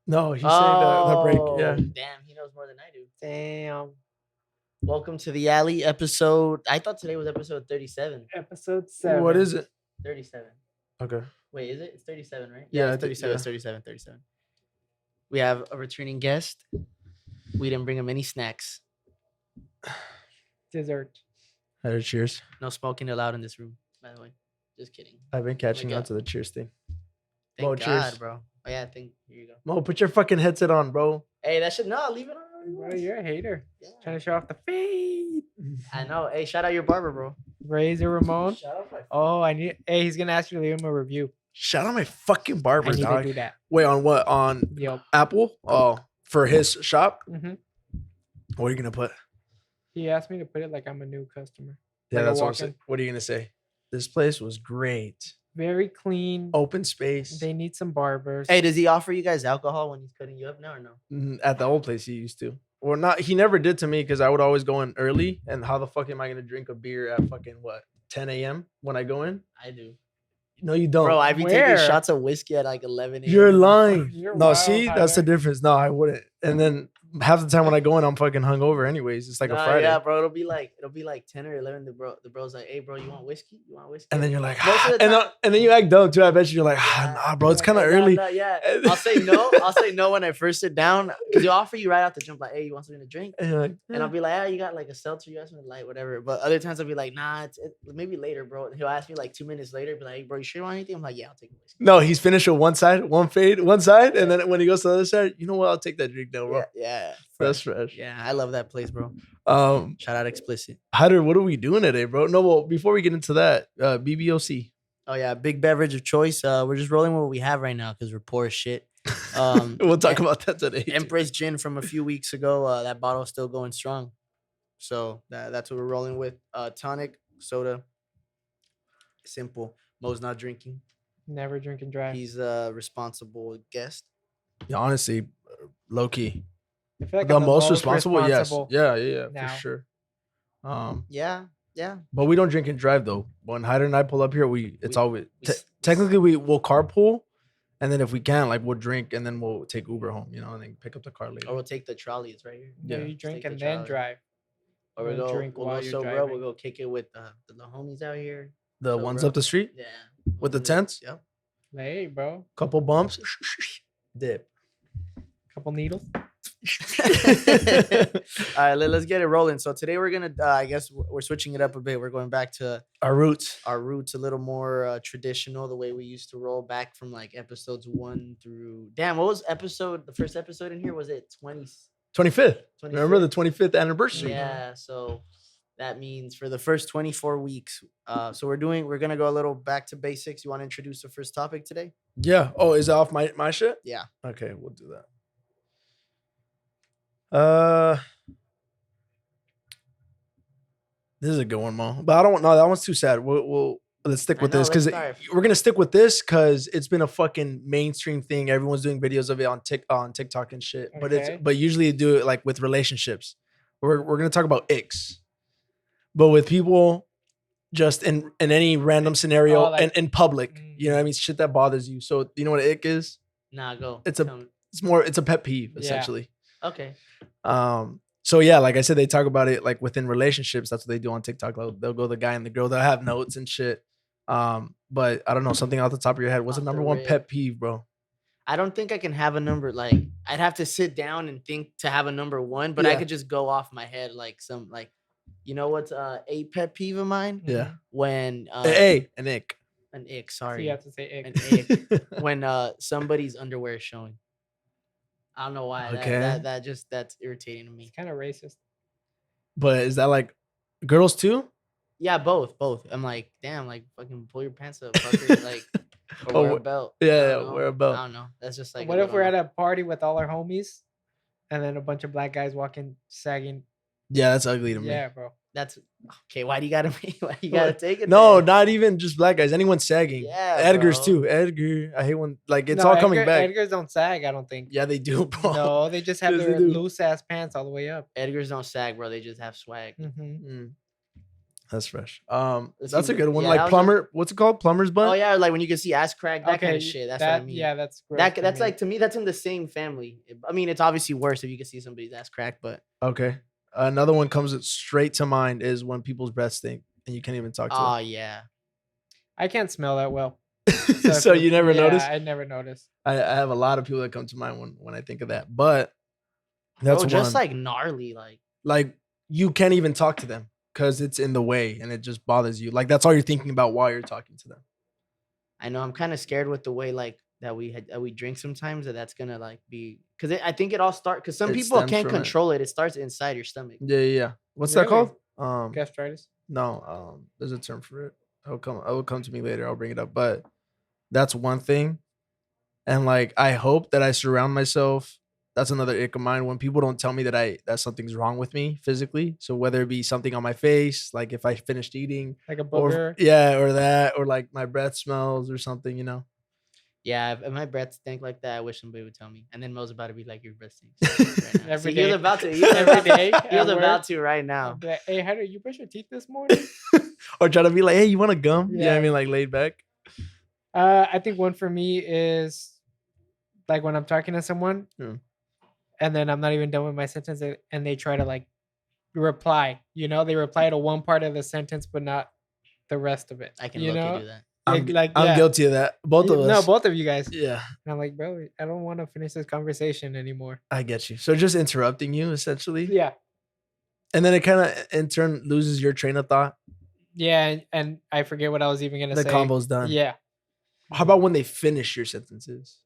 No, he's saying the break. Yeah. Damn, he knows more than I do. Damn. Welcome to the alley episode. I thought today was episode 37. Episode 7. What is it? 37. Okay. Wait, is it? It's 37, right? Yeah, it's 37. It's 37. 37. We have a returning guest. We didn't bring him any snacks. Dessert. Hey, cheers. No smoking allowed in this room, by the way. Just kidding. I've been catching God. on to the cheers thing. Thank Mo, God, cheers. bro. Oh, yeah, here you go. Mo, put your fucking headset on, bro. Hey, that should no, leave it on. Bro, you're a hater. Yeah. Trying to show off the fade. I know. Hey, shout out your barber, bro. Razor Ramon. Shout out my Oh, Hey, he's gonna ask you to leave him a review. Shout out my fucking barber, I need dog. to do that. Wait, on what? On Yep. Apple? Oh, for his shop? Mm-hmm. What are you going to put? He asked me to put it like I'm a new customer. Yeah, Like a that's what I'm walk-in. saying. What are you going to say? This place was great. Very clean. Open space. They need some barbers. Hey, does he offer you guys alcohol when he's cutting you up now or no? At the old place he used to. Or not. He never did to me because I would always go in early. And how the fuck am I going to drink a beer at fucking what? 10 a.m. when I go in? I do. No, you don't. Bro, I'd be Where? taking shots of whiskey at like 11 a.m. You're lying. You're No, wild, see, that's the Tyler. difference. No, I wouldn't. And then half the time when I go in, I'm fucking hungover anyways. It's like a Nah, Friday. Yeah, bro, it'll be like 10 or 11. The bro's like, hey, bro, you want whiskey? You want whiskey? And then you're like, Most of the and, time- and then you act dumb too. I bet you're like, nah, bro, it's kind of early. Yeah, I'll say no. I'll say no when I first sit down because he'll offer you right out the jump, like, hey, you want something to drink? And you're like, And I'll be like, ah, you got like a seltzer, you got something light, whatever. But other times I'll be like, nah, maybe later, bro. And he'll ask me like 2 minutes later, be like, hey, bro, you sure you want anything? I'm like, yeah, I'll take a whiskey. no, he's finished with one side, one fade, one side, and then when he goes to the other side, you know what? I'll take that drink now, bro. Yeah, That's fresh. yeah, I love that place, bro. Shout out Explicit. Hyder, what are we doing today, bro? No, well, before we get into that, BBOC. Oh yeah, big beverage of choice. We're just rolling with what we have right now because we're poor as shit. We'll talk about that today. too. Empress Gin from a few weeks ago. That bottle's still going strong. So that's what we're rolling with. Tonic, soda. Simple. Mo's not drinking. Never drink and drive. He's a responsible guest. Yeah, honestly, low key. I feel like The I'm most responsible, yes. Yeah, now. for sure. Yeah. But we don't drink and drive though. When Hyder and I pull up here, it's We- always we s- technically we'll carpool, and then if we can, like we'll drink and then we'll take Uber home, you know, and then pick up the car later. Or we'll take the trolley. It's right here. No, Yeah. you drink Take the and then trolley. drive. Or we'll Don't go, drink we'll while go you're sober up. driving. We'll go kick it with the homies out here. The So, ones bro. up the street, Yeah. With the Homies. tents? Yep. Hey, bro. couple bumps, dip. Couple needles. All right, let's get it rolling. So today we're gonna, I guess we're switching it up a bit. We're going back to Our roots. our roots, a little more traditional, the way we used to roll back from like episodes 1 through. Damn, what was the first episode in here? Was it 20? 25th. Remember 25th? the 25th anniversary? Yeah, so that means for the first 24 weeks. So we're gonna go a little back to basics. You want to introduce the first topic today? Yeah. Oh, is it off my shit? Yeah. Okay, we'll do that. This is a good one, Mo. But I don't want. No, that one's too sad. We'll let's stick I with know, this let's because start. we're gonna stick with this because it's been a fucking mainstream thing. Everyone's doing videos of it on TikTok and shit. Okay. But usually they do it like with relationships. We're gonna talk about Icks, but with people just in any random scenario Oh, like- and in public. You know what I mean? Shit that bothers you. So you know what an ick is? Nah, go. It's a- Tell me. It's a pet peeve Yeah. essentially. Okay. So yeah, like I said, they talk about it like within relationships. That's what they do on TikTok. They'll go the guy and the girl. They'll have notes and shit. But I don't know, something off the top of your head. What's the Off number the one rip. pet peeve, bro? I don't think I can have a number like I'd have to sit down and think to have a number one, but I Yeah. could just go off my head like some like you know what's a pet peeve of mine? Yeah. When Hey, an ick. an ick, So sorry. you have to say An ick. ick. When somebody's underwear is showing. I don't know why. Okay. That's irritating to me. It's kind of racist. But is that like girls too? Yeah, both. I'm like, damn, like fucking pull your pants up, fucker. Like or Oh, wear a belt. yeah, I yeah, don't know. wear a belt. I don't know. That's just like What if we're at a party with all our homies, and then a bunch of black guys walking, sagging? Yeah, that's ugly to me. Yeah, bro. that's okay, why do you gotta take it? No, there? not even just black guys. Anyone sagging. Yeah, Edgar's bro. too. Edgar. I hate when like it's No, all coming Edgar- back. Edgars don't sag, I don't think. Yeah, they do, bro. No, they just have Yes, they their do. loose ass pants all the way up. Edgars don't sag, bro. They just have swag. Mm-hmm. Mm. That's fresh. Let's That's see, a good one. yeah, Like that was plumber. What's it called? Plumber's butt. Oh yeah, like when you can see ass crack, that kind of shit. That's what I mean. Yeah, that's gross That to that's me. like, to me, that's in the same family. I mean, it's obviously worse if you can see somebody's ass crack, but Okay. Another one comes straight to mind is when people's breath stink and you can't even talk to oh yeah, I can't smell that well. them. So if you never notice? I never noticed. I have a lot of people that come to mind when I think of that. But that's bro, just one. like gnarly, Like you can't even talk to them because it's in the way and it just bothers you. Like that's all you're thinking about while you're talking to them. I know I'm kind of scared with the way like that we drink sometimes, that's gonna like be, because I think it all starts because some It people stems can't from it. control it. It starts inside your stomach. Yeah. What's that Really? called? Gastritis. No, there's a term for it. It'll come to me later. I'll bring it up. But that's one thing. And like I hope that I surround myself. That's another ick of mine when people don't tell me that something's wrong with me physically. So whether it be something on my face, like if I finished eating, Like a or booger. or that, or like my breath smells or something, Yeah, if my breath stink like that, I wish somebody would tell me. And then Mo's about to be like, your breath stinks right now. Every See, he was day. about to. Every day He was at work. about to right I'd now. be like, hey, how do you brush your teeth this morning? Or try to be like, hey, you want a gum? Yeah, I Yeah. mean, like laid back. I think one for me is like when I'm talking to someone Yeah. and then I'm not even done with my sentence and they try to like reply. They reply to one part of the sentence but not the rest of it. I can you look know? do that. I'm yeah. guilty of that. Both of us. No, both of you guys. Yeah, And I'm like, bro, I don't want to finish this conversation anymore. I get you. So just interrupting you essentially. Yeah. And then it kind of in turn loses your train of thought. Yeah, and I forget what I was even gonna The say. combo's done. Yeah. How about when they finish your sentences?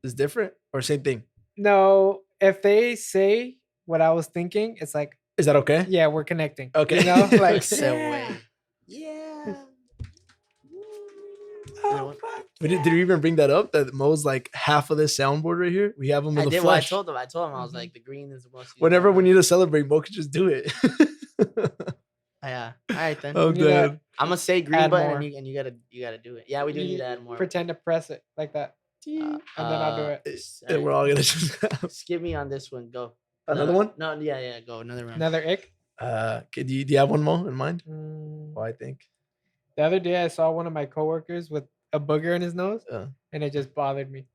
Is different or same thing? No, if they say what I was thinking, it's like, Is that okay? yeah, we're connecting. Okay. Like Segue. yeah. Oh, Did you even bring that up? That Mo's like half of this soundboard right here. We have him in I the did. Well, I flesh. told him. I was like, the green is the most. used Whenever we one. need to celebrate, Mo could just do it. Yeah. All right then. Oh, We need to God. I'm gonna say green add button more. and you gotta do it. Yeah, we do need to add more. Pretend to press it like that. And then I'll do it. And we're all gonna just skip me on this one. Go. another one. No, yeah, go another round. Another ick. Do you have one more in mind? Mm, Oh, I think. The other day I saw one of my coworkers with a booger in his nose Uh, and it just bothered me.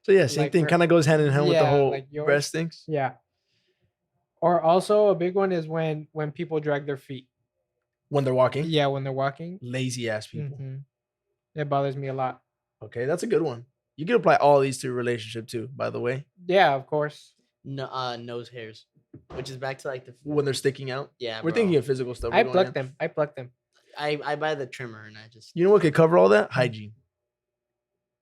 so yeah, same Like thing. for- Kind of goes hand in hand with the Yeah, whole like yours. breast things. Yeah. Or also a big one is when people drag their feet. When they're walking. Yeah, when they're walking. Lazy ass people. Mhm. It bothers me a lot. Okay, that's a good one. You can apply all these to a relationship too, by the way. Yeah, of course. No, nose hairs, which is back to like the When they're sticking out. yeah. We're bro. thinking of physical stuff. I we're going pluck in. them. I pluck them. I buy the trimmer and I just You know what could cover all that? Hygiene.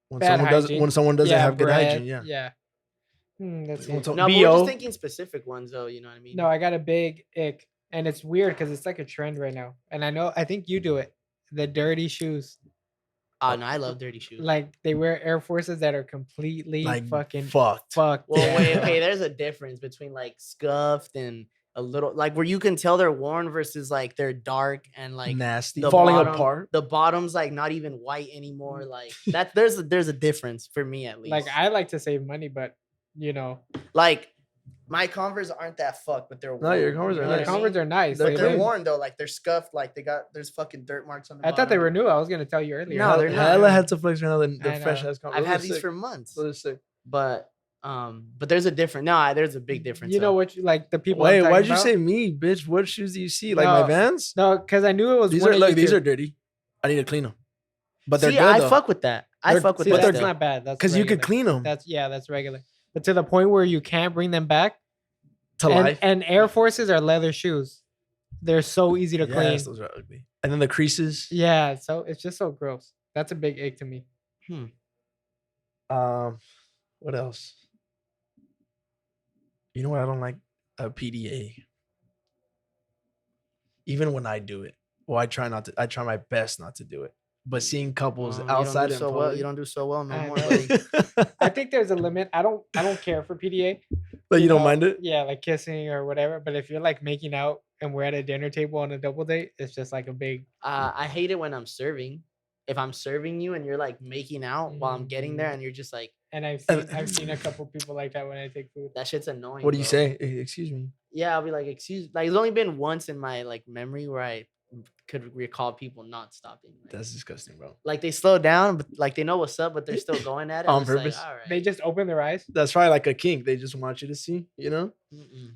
When Bad someone hygiene. when someone doesn't have good breath, hygiene, yeah. Yeah. That's When it. so- no. But we're BO. just thinking specific ones though. You know what I mean? No, I got a big ick. And it's weird because it's like a trend right now. And I think you do it. The dirty shoes. Oh no, I love dirty shoes. Like they wear Air Forces that are completely Like fucking fucked. fucked. Well, wait, down. okay. There's a difference between like scuffed and a little like where you can tell they're worn versus like they're dark and like Nasty. the Falling bottom- apart. the bottom's like not even white anymore. Like that. There's a difference for me at least. Like I like to save money, but like my Converse aren't that fucked, but they're worn. No, your Converse you are know the what nice. I mean? Converse are nice. They're But They they're look- worn though. Like they're scuffed. Like there's fucking dirt marks on the I thought they bottom. were new. I was gonna tell you earlier. No, they're not. Hella had to flex right now. The I fresh know. ass. I've had these for months. Those are sick. But there's a different. No, there's a big difference. You know though. what? Like the people. Wait, I'm why'd talking you about? say me, bitch? What shoes do you see? Like No, my Vans? No, because I knew it was. These one are of look. you These two. are dirty. I need to clean them. But they're See, good I though. fuck with that. I They're- fuck with See, that. that's still. not bad. That's Because you could regular. clean them That's regular. But to the point where you can't bring them back. to life. And Air Forces are leather shoes. They're so easy to clean. Yes, those are ugly. And then the creases. Yeah, so it's just so gross. That's a big ick to me. What else? You know what? I don't like a PDA. Even when I do it, well, I try not to. I try my best not to do it. But seeing couples outside you don't do in so well. public, You don't do so well no I more. know. buddy. I think there's a limit. I don't care for PDA. but you don't know? mind it. Yeah, like kissing or whatever. But if you're like making out and we're at a dinner table on a double date, it's just like a big. I hate it when I'm serving. If I'm serving you and you're like making out while I'm getting there, and you're just like, And I've seen a couple people like that when I take food. that shit's annoying. What do you bro. say? Excuse me. Yeah, I'll be like, excuse. Like, it's only been once in my like memory where I could recall people not stopping. Like, That's disgusting, bro. like they slow down, but like they know what's up, but they're still going at it. On I'm just purpose? Like, all right. They just open their eyes. That's probably like a kink. They just want you to see, you know? Mm-mm.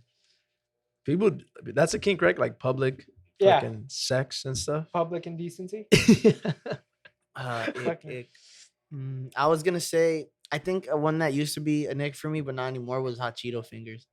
People, that's a kink, right? Like public Yeah. fucking sex and stuff. Public indecency. Fucking- Ick. I was gonna say, I think one that used to be a nick for me, but not anymore, was hot Cheeto fingers.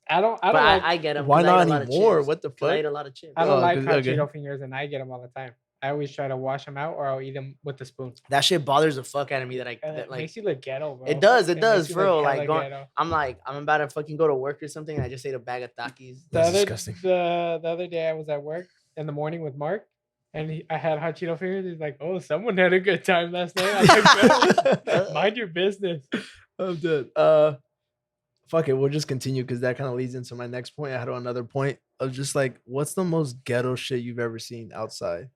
I don't But like. I get them. Why not anymore? What the I fuck? ate a lot of chips. I don't Oh, like 'cause- hot okay. Cheeto fingers, and I get them all the time. I always try to wash them out, or I'll eat them with the spoon. That shit bothers the fuck out of me. That It like makes you look ghetto, bro. it does, makes you bro. look Like hella going, ghetto. I'm about to fucking go to work or something, and I just ate a bag of Takis. That's disgusting. The other day I was at work in the morning with Mark, and I had hot Cheeto fingers. He's like, "Oh, someone had a good time last night." I'm like, "Bro, mind your business." I'm dead. Fuck it. We'll just continue because that kind of leads into my next point. I had another point of just like, what's the most ghetto shit you've ever seen outside?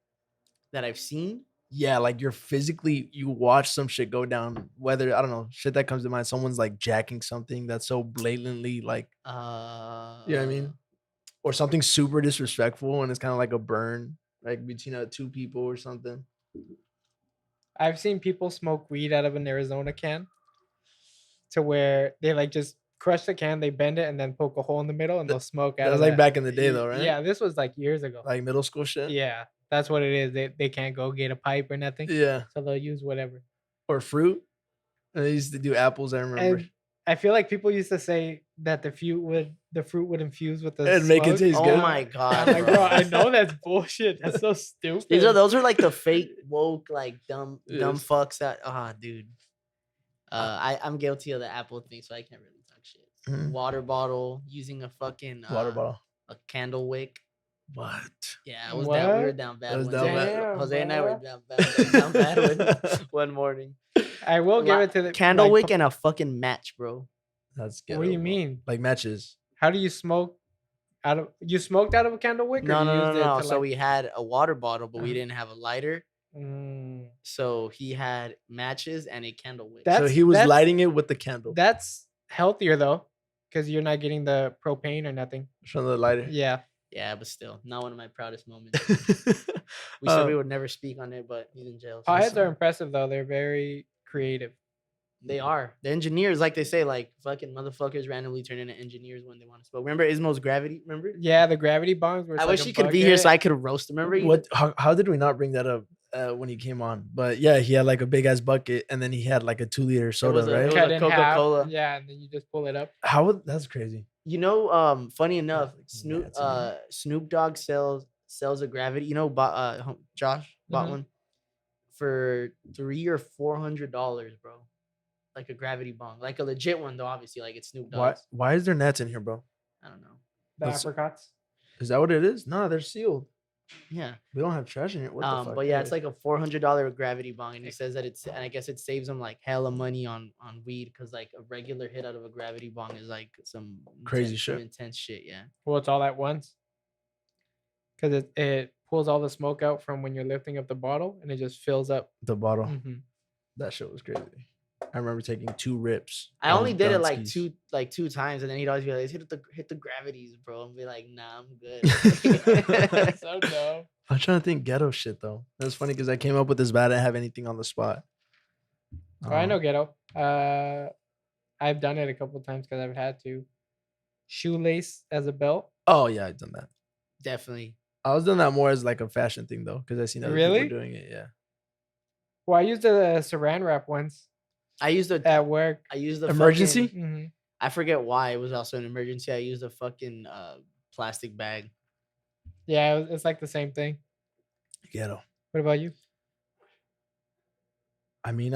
That I've seen. Yeah, like you watch some shit go down, whether I don't know, shit that comes to mind. Someone's like jacking something that's so blatantly like, you know what I mean? Or something super disrespectful and it's kind of like a burn, like between two people or something. I've seen people smoke weed out of an Arizona can, to where they like just crush the can, they bend it, and then poke a hole in the middle, and they'll smoke out. That was of like back in the day, though, right? Yeah, this was like years ago. Like middle school shit. Yeah, that's what it is. They can't go get a pipe or nothing, Yeah. so they'll use whatever. Or fruit. And they used to do apples. I remember. And I feel like people used to say that the fruit would infuse with the And make it smoke. taste Oh good. my god, I'm like, bro, bro. I know that's bullshit. That's so stupid. Those are like the fake woke, like dumb Yes. fucks that dude. I'm guilty of the apple thing, so I can't really talk shit. Mhm. Water bottle, using a fucking Water bottle. a candle wick. What? Yeah, it was down. We were What? down It bad. was One down day. bad. Jose and I were bro. down bad one morning. I will give it to the Candle like, wick and a fucking match, bro. That's What do you ghetto, bro. mean? Like matches. How do you smoke out of? You smoked out of a candle wick? Or No, you no, no, used it no. to, So like- we had a water bottle, but we Uh-huh. didn't have a lighter. Mm, So he had matches and a candle wick. So That's- he was that's- lighting it with the candle. that's healthier though, because you're not getting the propane or nothing. From the lighter. Yeah. Yeah, but still, not one of my proudest moments. We said we Um, would never speak on it, but he's in jail. so Potheads sorry. are impressive though. They're very creative. They are. The engineers, like they say, like fucking motherfuckers randomly turn into engineers when they want to smoke. Remember Ismo's Gravity? Remember? Yeah, the gravity bongs. Where I it's wish like a he could be here so bucket. I could roast him. Remember? What? How did we not bring that up when he came on? But yeah, he had like a big ass bucket, and then he had like a 2-liter soda, was a- right? it was Cut a in half, Coca-Cola. Yeah, and then you just pull it up. That's crazy. You know, funny enough, like mad to me. Snoop Dogg sells a Gravity. You know, Josh bought Mhm. one for $300 or $400, bro. Like a Gravity bong, like a legit one though. Obviously, like it's Snoop Why? Dogg's. Why is there nets in here, bro? I don't know. The That's- apricots. Is that what it is? No, they're sealed. Yeah. We don't have trash in here. What the fuck? But yeah, it's Anyways. like a $400 Gravity bong, and he says that and I guess it saves him like hella money on weed because like a regular hit out of a Gravity bong is like some Crazy some shit. intense shit. Yeah. Well, it's all at once. Because it pulls all the smoke out from when you're lifting up the bottle, and it just fills up. the bottle. Mhm. That shit was crazy. I remember taking 2 rips. I of only did it like Dunskies. two times, and then he'd always be like, "Hit the gravities, bro," and be like, "Nah, I'm good." So dumb. I'm trying to think ghetto shit though. That's funny because I came up with this, but I didn't have anything on the spot. Oh, I know Ghetto. I've done it a couple times because I've had to. Shoelace as a belt. Oh yeah, I've done that. Definitely. I was doing that more as like a fashion thing though, because I seen other Really? people doing it. Yeah. Well, I used a saran wrap once I used the at work. Emergency? fucking- Mhm. I forget why it was also an emergency. I used a fucking plastic bag. Yeah, it's like the same thing. Ghetto. What about you? I mean,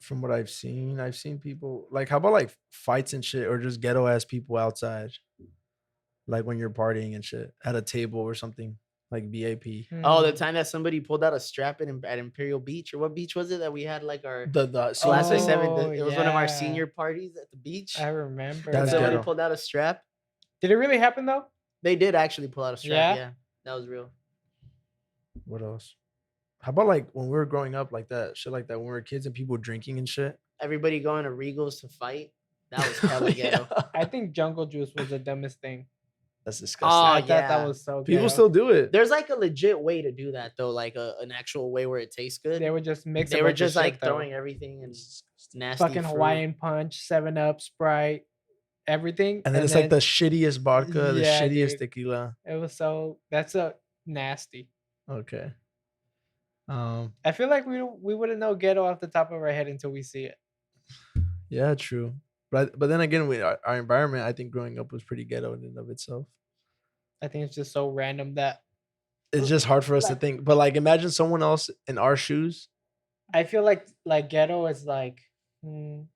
from what I've seen people like, how about like fights and shit, or just ghetto ass people outside, like when you're partying and shit at a table or something, like VIP. Oh, the Mm. time that somebody pulled out a strap at Imperial Beach, or what beach was it that we had like our The last Oh, like seven? It was one of our yeah. senior parties at the beach. I remember. That's that. Somebody ghetto. pulled out a strap. Did it really happen though? They did actually pull out a strap. Yeah? Yeah, that was real. What else? How about like when we were growing up, like that shit, like that when we were kids and people drinking and shit. Everybody going to Regals to fight. That was hella ghetto. I think Jungle Juice was the dumbest thing. That's Oh, disgusting. I thought yeah. that was so People ghetto. still do it. There's like a legit way to do that though, like an actual way where it tastes good. They would just mix. They a were bunch just of like shit, though. throwing everything and nasty Fucking fruit. Hawaiian Punch, 7-Up, Sprite, everything. And then it's like the shittiest vodka, the Yeah, shittiest dude. tequila. It was so. That's a nasty. Okay. I feel like we wouldn't know ghetto off the top of our head until we see it. Yeah, true. But then again, our environment, I think growing up was pretty ghetto in and of itself. I think it's just so random that It's just hard for us to think. But like, imagine someone else in our shoes. I feel like ghetto is like the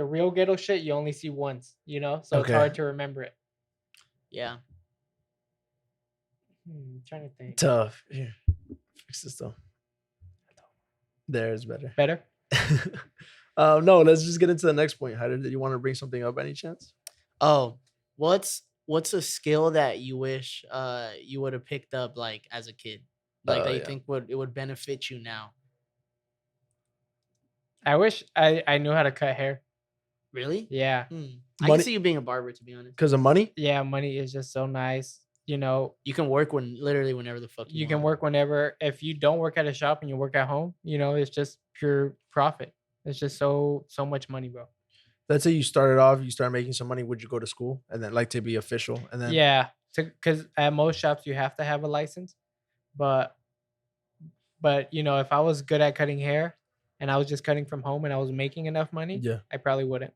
real ghetto shit you only see once, you know? So it's Okay. hard to remember it. Yeah. I'm trying to think. Tough. Here, fix this though. There's better. Better? No, let's just get into the next point. Did you want to bring something up? Any chance? Oh, what's a skill that you wish you would have picked up like as a kid, like that you think would benefit you now? I wish I knew how to cut hair. Really? Yeah. I can see you being a barber, to be honest. Because of money? Yeah, money is just so nice. You know, You can work literally whenever the fuck you can work whenever. If you don't work at a shop and you work at home, you know, it's just pure profit. It's just so much money, bro. Let's say you started off, you started making some money. Would you go to school and then like to be official? And then Yeah, because at most shops you have to have a license, but you know, if I was good at cutting hair and I was just cutting from home and I was making enough money, yeah. I probably wouldn't.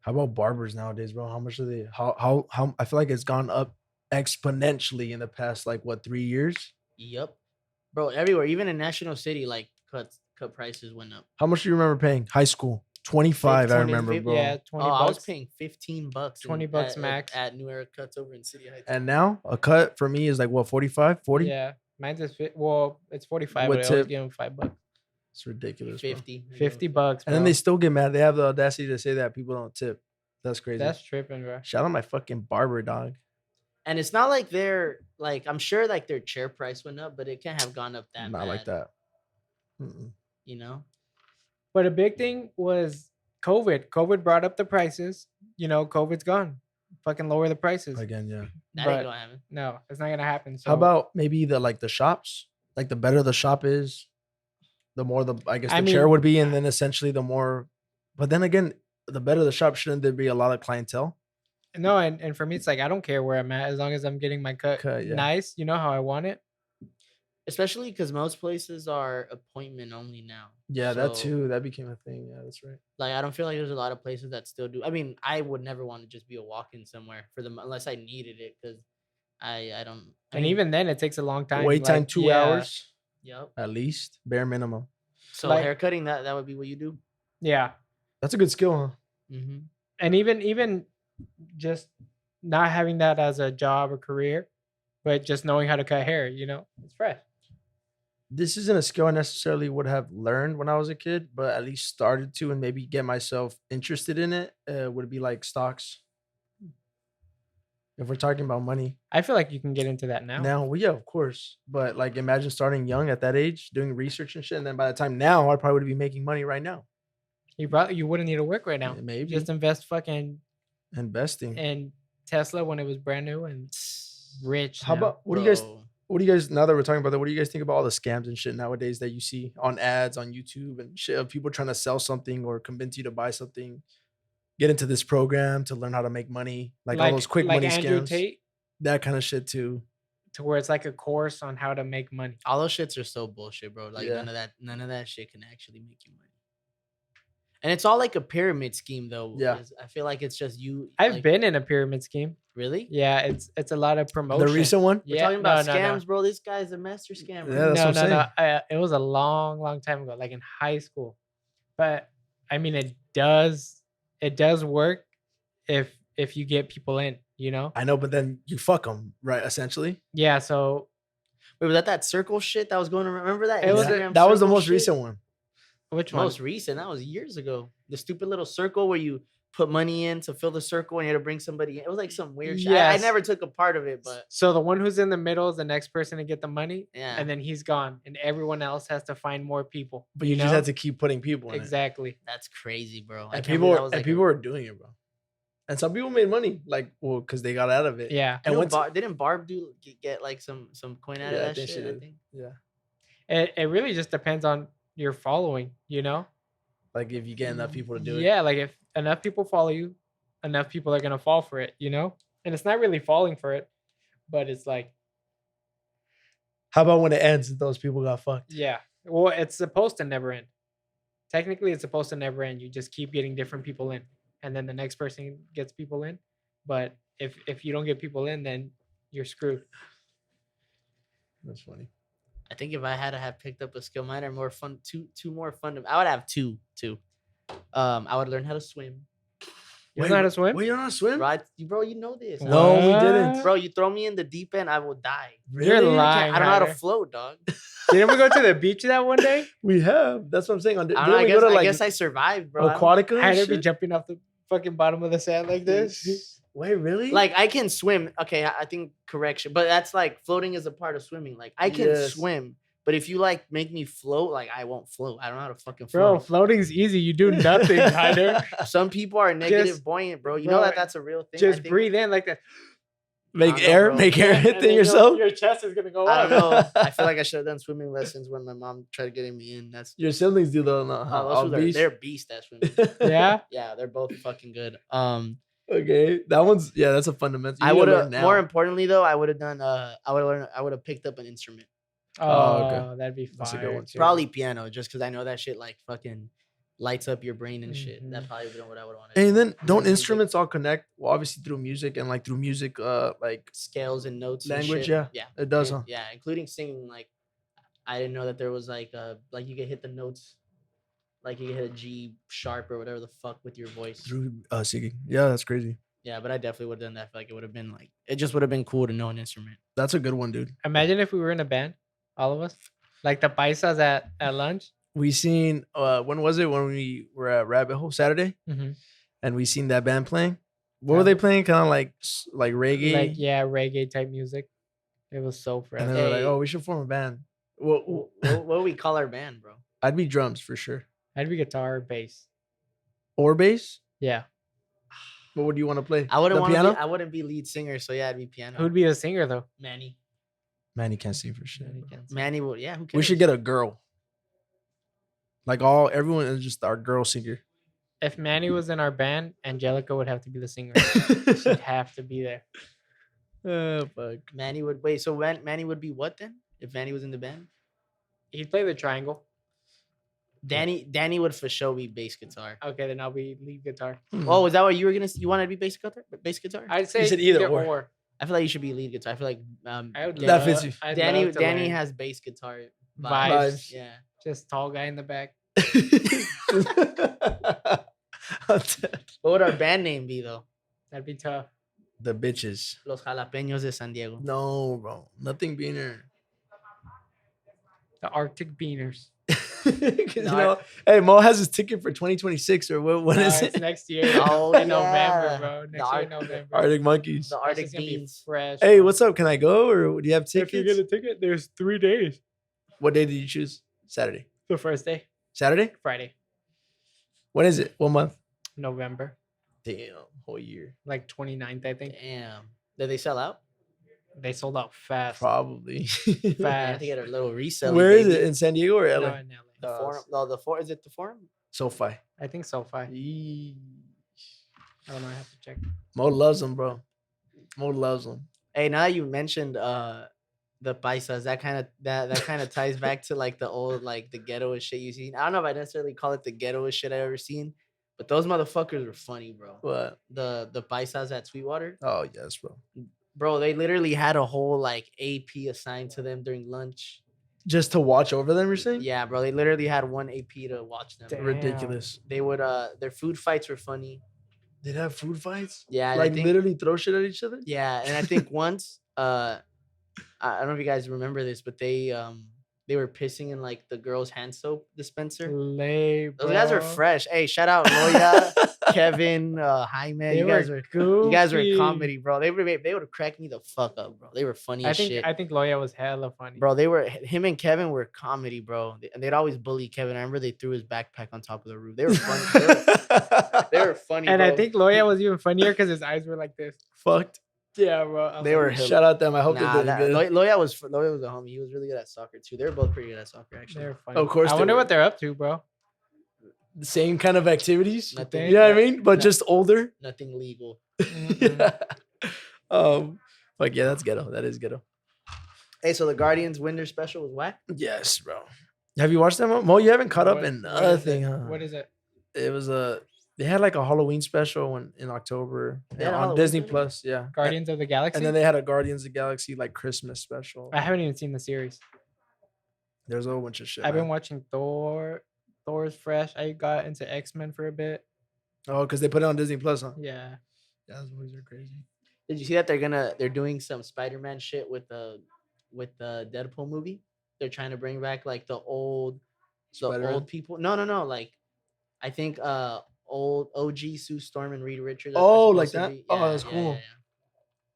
How about barbers nowadays, bro? How much are they? How? I feel like it's gone up exponentially in the past, like what, 3 years? Yep, bro. Everywhere, even in National City, like cut prices went up. How much do you remember paying? High school, 25. I 20, remember, bro. Yeah, 20 Oh, bucks. I was paying $15. $20 max. at New Era Cuts over in City Heights. And now a cut for me is like what, 45, 40? Yeah, mine's is it's 45, With but I always tip. give them $5. It's ridiculous. Bro. 50. $50. And then bro. they still get mad. They have the audacity to say that people don't tip. That's crazy. That's tripping, bro. Shout out my fucking barber, dog. And it's not like they're like, I'm sure like their chair price went up, but it can't have gone up that Not bad, like that. Mm-mm. you know? But a big thing was COVID. COVID brought up the prices. You know, COVID's gone. Fucking lower the prices. Again, yeah. That But- ain't gonna happen. No, it's not gonna happen. So How about maybe the shops? Like the better the shop is, the more the chair mean- would be, and then essentially the more. But then again, the better the shop, shouldn't there be a lot of clientele? no, and for me, it's like I don't care where I'm at as long as I'm getting my cut Yeah. nice. You know how I want it. Especially because most places are appointment only now. Yeah, that So, too. That became a thing. Yeah, that's right. Like, I don't feel like there's a lot of places that still do. I mean, I would never want to just be a walk-in somewhere for them unless I needed it, because I don't. I And mean, even then, it takes a long time. Wait time like, 2 yeah, hours Yep. at least, bare minimum. So like- haircutting, that would be what you do. Yeah, That's a good skill, huh? Mm-hmm. and even just not having that as a job or career, but just knowing how to cut hair. You know, it's fresh. This isn't a skill I necessarily would have learned when I was a kid, but at least started to and maybe get myself interested in it. Would be like stocks. If we're talking about money I feel like you can get into that now. now, well, yeah, of course. But like, imagine starting young at that age, doing research and shit, and then by the time now, I probably would be making money right now. You wouldn't need to work right now. Maybe Just invest fucking investing. in Tesla when it was brand new and rich. How now. about what do you guys now that we're talking about that? What do you guys think about all the scams and shit nowadays that you see on ads on YouTube and shit of people trying to sell something or convince you to buy something? Get into this program to learn how to make money, like all those quick money Andrew scams, Tate, that kind of shit too. to where it's like a course on how to make money. All those shits are so bullshit, bro. Like Yeah. none of that shit can actually make you money. And it's all like a pyramid scheme, though. Yeah. I feel like it's just you. I've like, been in a pyramid scheme. really. Yeah, it's a lot of promotion. The recent one, We're Yeah, talking about no, no, no. scams, bro. This guy's a master scammer. Yeah, that's what I'm saying. It was a long time ago, like in high school. But I mean, it does work if you get people in, you know? I know, but then you fuck them, right? Essentially, Yeah. So Wait, was that circle shit that was going to remember that? It was Instagram that was the circle most shit? recent one. which one? Most recent. That was years ago. The stupid little circle where you put money in to fill the circle and you had to bring somebody in. It was like some weird shit. I Yes. never took a part of it, but So the one who's in the middle is the next person to get the money, yeah. and then he's gone, and everyone else has to find more people. But you just know? had to keep putting people in it. Exactly. That's crazy, bro. I And can't people believe were, that was and like people were doing it, bro. And some people made money, like, well, because they got out of it. Yeah. And once, Didn't Barb get like some coin out of I that think shit? she I did. think. Yeah. It really just depends on your following, you know? Like if you get enough people to do it. Yeah, like if enough people follow you, enough people are gonna fall for it, you know? And it's not really falling for it, but it's like, How about when it ends? Those people got fucked. yeah. Well, it's supposed to never end. Technically, it's supposed to never end. You just keep getting different people in, and then the next person gets people in. But if you don't get people in, then you're screwed. That's funny. I think if I had to have picked up a skill, mine are more fun. Two more fun. I would have two. I would learn how to swim. You know how to swim? Wait, you don't know how to swim? Right, bro, you know this. No, we didn't. Bro, you throw me in the deep end, I will die. You're Really? lying. I don't know how to Ryder. float, dog. Didn't we go to the beach that one day? We have. That's what I'm saying. I don't know. I guess I survived, bro. I don't- Aquatica and I'd be shit? jumping off the fucking bottom of the sand like this. Wait, really? Like I can swim. Okay, I think correction, but that's like floating is a part of swimming. Like I can Yes. swim, but if you like make me float, like I won't float. I don't know how to fucking Bro, float. floating's easy. You do nothing, Ryder. Some people are negative Just- buoyant, bro. You bro, know that that's a real thing. I Just think- breathe in like that. make I don't know, air, bro. make air And hit then thing yourself. Your chest is gonna go I up. don't know. I feel like I should have done swimming lessons when my mom tried getting me in. That's Your siblings do though. No, oh, those are, they're beasts at swimming. Yeah. Yeah, they're both fucking good. Okay, that one's that's a fundamental. I You would gotta have learn now. more importantly though, I would have done I would have picked up an instrument. Oh, okay. that'd be fire. That's a good one, too. too. Probably piano, just because I know that shit like fucking lights up your brain and shit. Mhm. That probably would have what I would want. And then don't instruments all connect? Well, obviously through music and like through music, like Scales and notes. Language, and shit. yeah. Yeah. it does, huh? Yeah, including singing. Like, I didn't know that there was like you could hit the notes, like you could hit a G sharp or whatever the fuck with your voice. Through singing. Yeah, that's crazy. Yeah, but I definitely would have done that. I feel like it would have been like it just would have been cool to know an instrument. That's a good one, dude. Imagine if we were in a band, all of us, like the paisas at lunch. We seen when was it when we were at Rabbit Hole Saturday Mm-hmm. and we seen that band playing. What were Yeah. they playing? Kind of like reggae. Like yeah, reggae type music. It was so fresh. And they were like, Hey. "Oh, we should form a band." Well, What do we call our band, bro? I'd be drums for sure, I'd be guitar or bass. or bass. Yeah. What would you want to play? I wouldn't The want piano. to. I wouldn't be lead singer, so yeah, I'd be piano. Who'd be the singer though? Manny? Man, you can't sing for shit. Manny bro. can't sing. Manny would. Yeah, who cares? We should get a girl. Like everyone is just our girl singer. If Manny was in our band, Angelica would have to be the singer. She'd have to be there. Oh fuck. Manny would wait. So Manny would be what then? If Manny was in the band, He'd play the triangle. Danny would for sure be bass guitar. Okay, then I'll be lead guitar. Oh, is that what you were gonna? You wanted to be bass guitar? Bass guitar? I'd say said either either or. or. I feel like you should be lead guitar. I feel like I would That love- fits you. I'd Danny love to Danny learn. has bass guitar Vibes. Yeah. Just tall guy in the back. What would our band name be though? That'd be tough. The bitches. Los Jalapeños de San Diego. No, bro. Nothing being there. The Arctic Beaners. 'Cause, you No, know, hey, Mo has his ticket for 2026 or what? When No, is it's it? next year. Oh, in yeah. November, bro. The Next year in November. Arctic Monkeys. The This Arctic is gonna be Beans. fresh. Hey, bro. what's up? Can I go or do you have If you tickets? get a ticket, there's 3 days. What day did you choose? Saturday. The first day, Saturday? Friday, When is it? What month? November, Damn, whole year. like 29th, I think. Damn. Did they sell out? They sold out fast. Probably. I have Fast. to get a little resale. Where is it? In San Diego or No, LA? in LA. The forum. No, the forum. Is it the forum? SoFi. I think so far. Yeesh. I don't know. I have to check. Mo loves them, bro. Mo loves them. Hey, now that you mentioned the paisas, that kind of ties back to like the old like the ghetto shit you seen. I don't know if I necessarily call it the ghetto shit I ever seen, but those motherfuckers were funny, bro. What? The paisas at Sweetwater, Oh, yes, bro. bro. They literally had a whole like AP assigned to them during lunch. Just to watch over them, you're saying? Yeah, bro. They literally had one AP to watch them. Damn. Ridiculous. They would their food fights were funny. They'd have food fights? Yeah, and Like I think, literally throw shit at each other? yeah, and I think once I don't know if you guys remember this, but they were pissing in like the girls' hand soap dispenser. Lay, bro. Those guys are fresh. Hey, shout out Loya, Kevin, Jaime. You guys were goofy. comedy, bro. They would have cracked me the fuck up, bro. They were funny I as think shit. I think Loya was hella funny. Bro, him and Kevin were comedy, bro. And they'd always bully Kevin. I remember they threw his backpack on top of the roof. They were funny. They were funny funny. And I bro. think Loya was even funnier because his eyes were like this. Fucked. Yeah, bro. I was They like, were Shout out them. I hope Nah, they did good. Loya was a homie. He was really good at soccer too. They were both pretty good at soccer, actually. they're funny. Of course I they wonder were. what they're up to, bro. The same kind of activities. Nothing. You know what I mean? But No- just older. Nothing legal. Yeah. Like yeah, that's ghetto. That is ghetto. Hey, so the Guardians Winter Special was whack. Yes, bro. Have you watched that one? Mo, you haven't caught up What- in what is nothing, it? huh? What is it? It was they had like a Halloween special in October They had a on Halloween Disney special? Plus. Yeah. Guardians of the Galaxy? And then they had a Guardians of the Galaxy like Christmas special. I haven't even seen the series. There's a whole bunch of shit. I've been man. watching Thor. Thor's fresh. I got into X-Men for a bit. Oh, because they put it on Disney Plus, huh? Yeah. Yeah, those movies are crazy. Did you see that they're doing some Spider-Man shit with the Deadpool movie? They're trying to bring back like the old Spider-Man? people. No. Like I think old OG Sue Storm and Reed Richards. Oh, are like supposed to that? be- Oh, that's cool.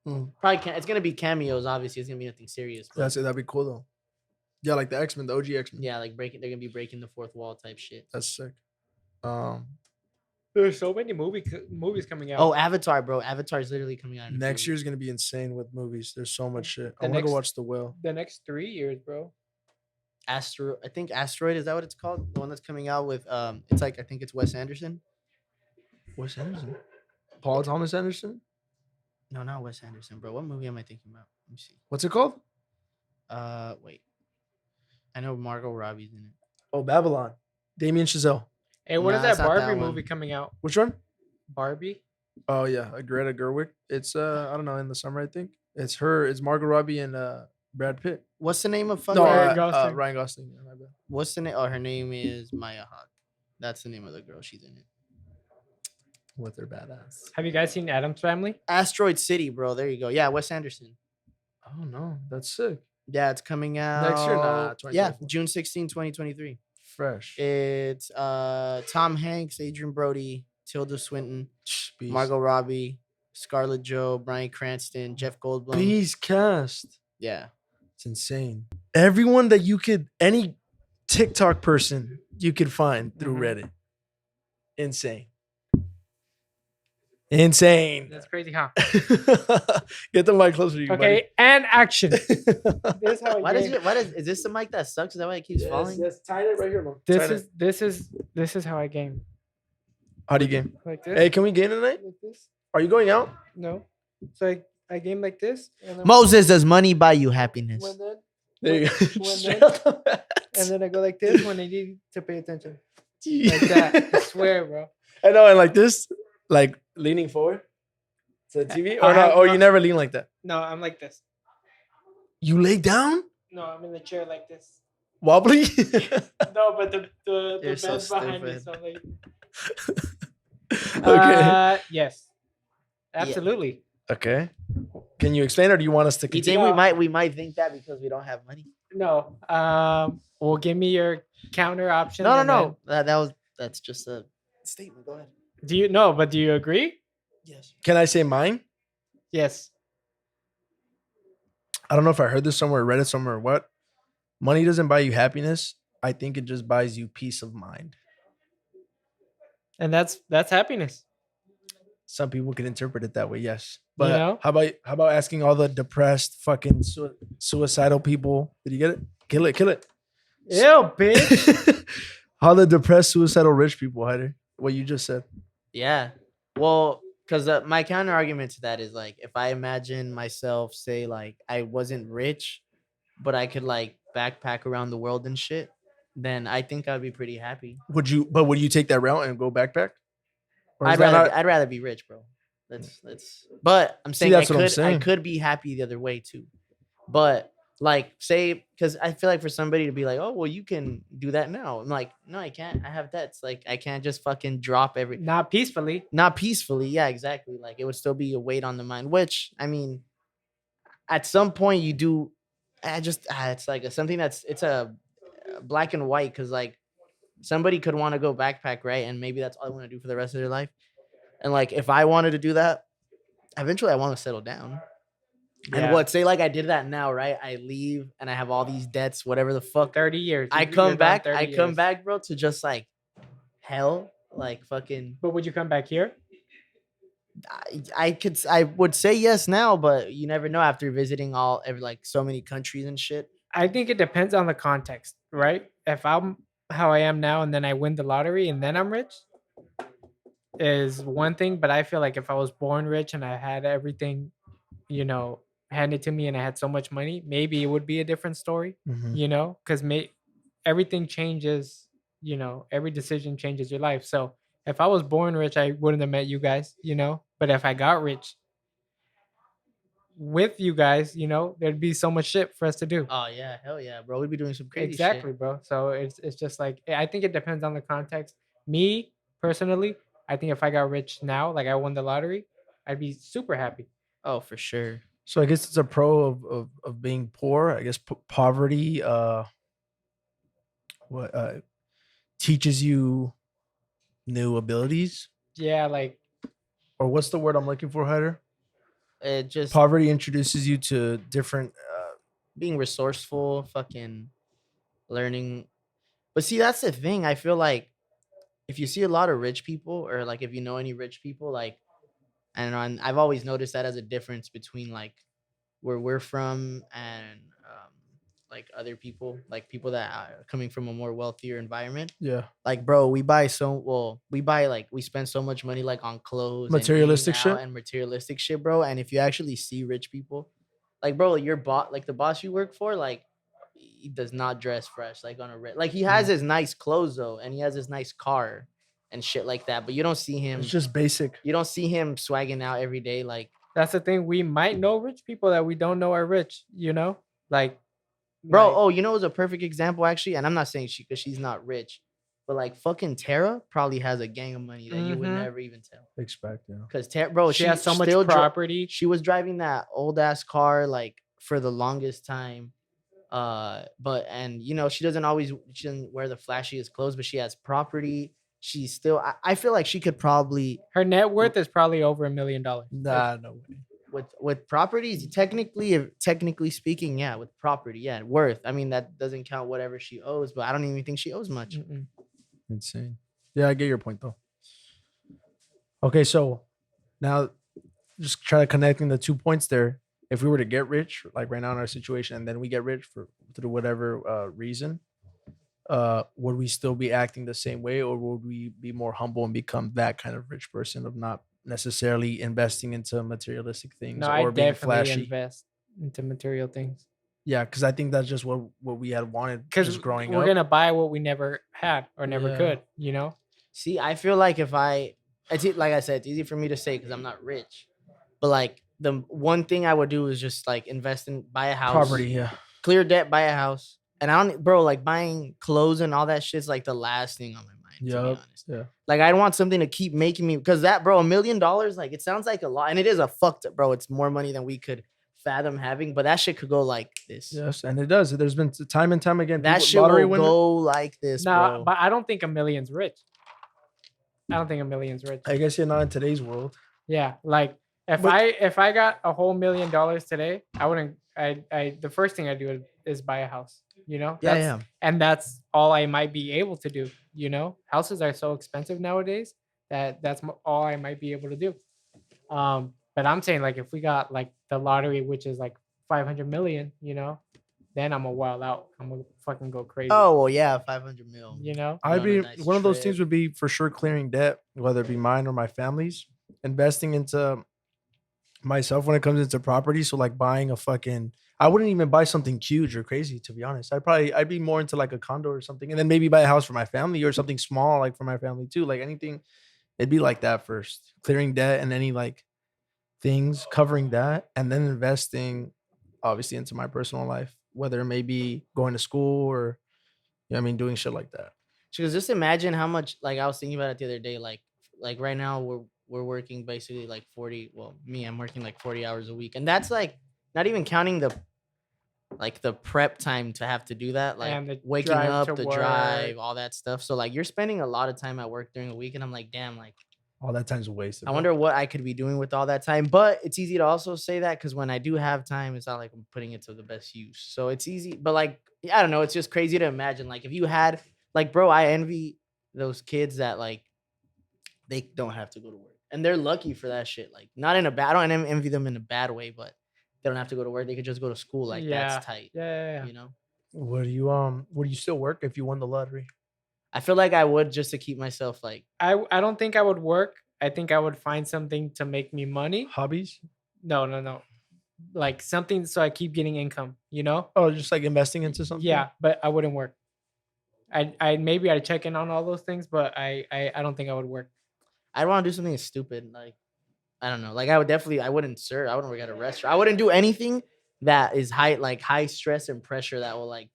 Mm. Probably can't. It's gonna be cameos. Obviously, it's gonna be nothing serious. But That's it. That'd be cool though. Yeah, like the X-Men, the OG X-Men. yeah, like they're gonna be breaking the fourth wall type shit. That's sick. There's so many movies coming out. Oh, Avatar, bro. Avatar is literally coming out in a few Next weeks. year's gonna be insane with movies. There's so much shit. I The want to go next- watch The Whale. The next 3 years, bro. I think Asteroid, is that what it's called? The one that's coming out with it's like, I think it's Wes Anderson. Wes Anderson. Paul Thomas Anderson. No, not Wes Anderson, bro. What movie am I thinking about? Let me see. What's it called? Wait. I know Margot Robbie's in it. Oh, Babylon. Damien Chazelle. Hey, what is Nah, it's that not that Barbie one. movie coming out? Which one? Barbie? Oh yeah, Greta Gerwig. It's I don't know, in the summer I think. It's her. It's Margot Robbie and Brad Pitt. What's the name of fucking? No, Ryan Gosling. Ryan Gosling. Yeah, my bad. What's the name? Oh, her name is Maya Hawke. That's the name of the girl. She's in it. With her badass. Have you guys seen Adam's Family? Asteroid City, bro. There you go. Yeah, Wes Anderson. Oh no, that's sick. Yeah, it's coming out Next year? Nah, yeah, 2024. June 16, 2023. Fresh. It's Tom Hanks, Adrian Brody, Tilda Swinton, Beast. Margot Robbie, Scarlett Joe, Bryan Cranston, Jeff Goldblum. Beast cast. Yeah. It's insane. Everyone that you could, any TikTok person you could find through Reddit. Insane. Insane. That's crazy, huh? Get the mic closer to you, Okay, and action. buddy. This is how Why I does game. it? Why does? Is this the mic that sucks? Is that why it keeps falling? tie it right here, man. This is how I game. How do you game? Like this. Hey, can we game tonight? Like this. Are you going out? No. So I game like this. And then Moses, does money buy you happiness? when then, There you go. when Straight then- out the bat. and then I go like this when I need to pay attention. Like that. I swear, bro. I know, and like this, like leaning forward to the TV, I or have no, or no- you never lean like that. No, I'm like this. You lay down, No, I'm in the chair like this. wobbly. No, but the You're so bed's behind me. stupid. So like, Okay. yes, absolutely. Okay. Can you explain, or do you want us to You continue? think we might think that because we don't have money? No. Well, give me your counter option. No, and no, no. That's just a statement. Go ahead. then- Do you know? But do you agree? Yes. Can I say mine? Yes. I don't know if I heard this somewhere, read it somewhere, or what. Money doesn't buy you happiness. I think it just buys you peace of mind. And that's happiness. Some people can interpret it that way, yes. But know? how about asking all the depressed, fucking suicidal people? Did you get it? Kill it. Ew, bitch. All the depressed, suicidal, rich people, Hyder. What you just said. Yeah. Well, because my counter argument to that is like, if I imagine myself, say, like, I wasn't rich, but I could like backpack around the world and shit, then I think I'd be pretty happy. Would you take that route and go backpack? Or is I'd that rather, not- I'd rather be rich, bro. That's. But I'm saying that's I what I'm could saying. be happy the other way too. But like, say, because I feel like for somebody to be like, oh well, you can do that now. I'm like, no, I can't. I have debts. Like, I can't just fucking drop every. Not peacefully. Not peacefully. Yeah, exactly. Like, it would still be a weight on the mind. Which, I mean, at some point you do. It's like something it's a black and white, because like somebody could want to go backpack, right? And maybe that's all they want to do for the rest of their life. And like, if I wanted to do that, eventually I want to settle down. Yeah. And what, say like I did that now, right? I leave and I have all these debts, whatever the fuck. 30 years. I You're come down back, 30 I come years. back, bro, to just like hell, like fucking. But would you come back here? I would say yes now, but you never know after visiting like so many countries and shit. I think it depends on the context, right? If I'm how I am now and then I win the lottery and then I'm rich is one thing, but I feel like if I was born rich and I had everything, you know, handed to me and I had so much money, maybe it would be a different story, Mhm. because everything changes, every decision changes your life. So if I was born rich, I wouldn't have met you guys, but if I got rich with you guys, there'd be so much shit for us to do. Oh yeah, hell yeah, bro. We'd be doing some crazy Exactly, shit. bro. So it's just like I think it depends on the context. Me personally, I think if I got rich now, like I won the lottery, I'd be super happy. Oh, for sure. So I guess it's a pro of being poor. I guess poverty what teaches you new abilities, Yeah, like or what's the word I'm looking for, Hyder? It just Poverty introduces you to different being resourceful, fucking learning. But see, that's the thing. I feel like if you see a lot of rich people, or like if you know any rich people, like I don't know, and I've always noticed that as a difference between like where we're from and like other people, like people that are coming from a more wealthier environment. yeah, Like, bro, we buy like we spend so much money like on clothes and eating materialistic out shit. and materialistic shit, bro. And if you actually see rich people, like, bro, your bot, like the boss you work for, like he does not dress fresh, like on a like he has his nice clothes though, and he has his nice car and shit like that. But you don't see him. It's just basic. You don't see him swagging out every day, like. that's the thing. We might know rich people that we don't know are rich. Like Bro, like oh, you know, it was a perfect example actually, and I'm not saying because she's not rich, but like fucking Tara probably has a gang of money that you would Mhm. never even tell. Expect, yeah. Because bro, she has so much still property. she was driving that old ass car like for the longest time. But and you know she doesn't wear the flashiest clothes, but she has property. She's still I feel like she could probably Her net worth is probably over $1 million. Nah, no way. with properties technically speaking, yeah, with property, yeah, worth. I mean that doesn't count whatever she owes, but I don't even think she owes much. Mm-mm. Insane. Yeah, I get your point though. Okay, so now just try to connecting the 2 points there. If we were to get rich, like right now in our situation, and then we get rich for through whatever reason, would we still be acting the same way, or would we be more humble and become that kind of rich person of not necessarily investing into materialistic things No, I or being definitely flashy? invest into material things Yeah, because I think that's just what we had wanted because just growing we're up. gonna buy what we never had or never Yeah. could. See, I feel like like I said, it's easy for me to say because I'm not rich, but like the one thing I would do is just like invest in buy a house, Property, yeah. clear debt, buy a house. And I don't, bro, like buying clothes and all that shit's like the last thing on my mind, to be Yep. honest. Yeah. Like I want something to keep making me, because that, bro, $1 million, like it sounds like a lot, and it is a fucked up, bro. It's more money than we could fathom having, but that shit could go like this. Yes, and it does. There's been time and time again. That people, shit lottery will winner. go like this, No, bro. but I don't think a million's rich. I don't think a million's rich. I guess you're not in today's world. Yeah, like if But- I got a whole $1 million today, I wouldn't. I the first thing I do is buy a house. Yeah. And that's all I might be able to do. Houses are so expensive nowadays that that's all I might be able to do. But I'm saying like if we got like the lottery, which is like 500 million, then I'm a wild out. I'm gonna fucking go crazy. Oh well, yeah, 500 mil. I'd on be a nice one of those trip. things would be for sure clearing debt, whether it be mine or my family's, investing into myself when it comes into property. So like buying a fucking, I wouldn't even buy something huge or crazy, to be honest. I'd be more into like a condo or something, and then maybe buy a house for my family or something small like for my family too. Like anything, it'd be like that first, clearing debt and any like things, covering that, and then investing obviously into my personal life, whether it may be going to school or doing shit like that. Because just imagine how much, like I was thinking about it the other day, like right now we're working basically like 40, well me, I'm working like 40 hours a week, and that's like not even counting the prep time to have to do that, like And the waking drive up, to the work. drive, all that stuff. So like you're spending a lot of time at work during the week, and I'm like, damn, like All that time's wasted. I bro. wonder what I could be doing with all that time. But it's easy to also say that because when I do have time, it's not like I'm putting it to the best use. So it's easy. But like, I don't know. It's just crazy to imagine. Like if you had, like, bro, I envy those kids that like they don't have to go to work, and they're lucky for that shit. Like, not in a bad. I don't envy them in a bad way, but they don't have to go to work. They could just go to school. Like, Yeah. that's tight. Yeah. You know. Would you still work if you won the lottery? I feel like I would, just to keep myself like. I don't think I would work. I think I would find something to make me money. Hobbies? No. Like something so I keep getting income, you know? Oh, just like investing into something? Yeah, but I wouldn't work. I maybe I'd check in on all those things, but I don't think I would work. I'd want to do something stupid, like I don't know. Like I wouldn't serve. I wouldn't work at a restaurant. I wouldn't do anything that is high stress and pressure that will like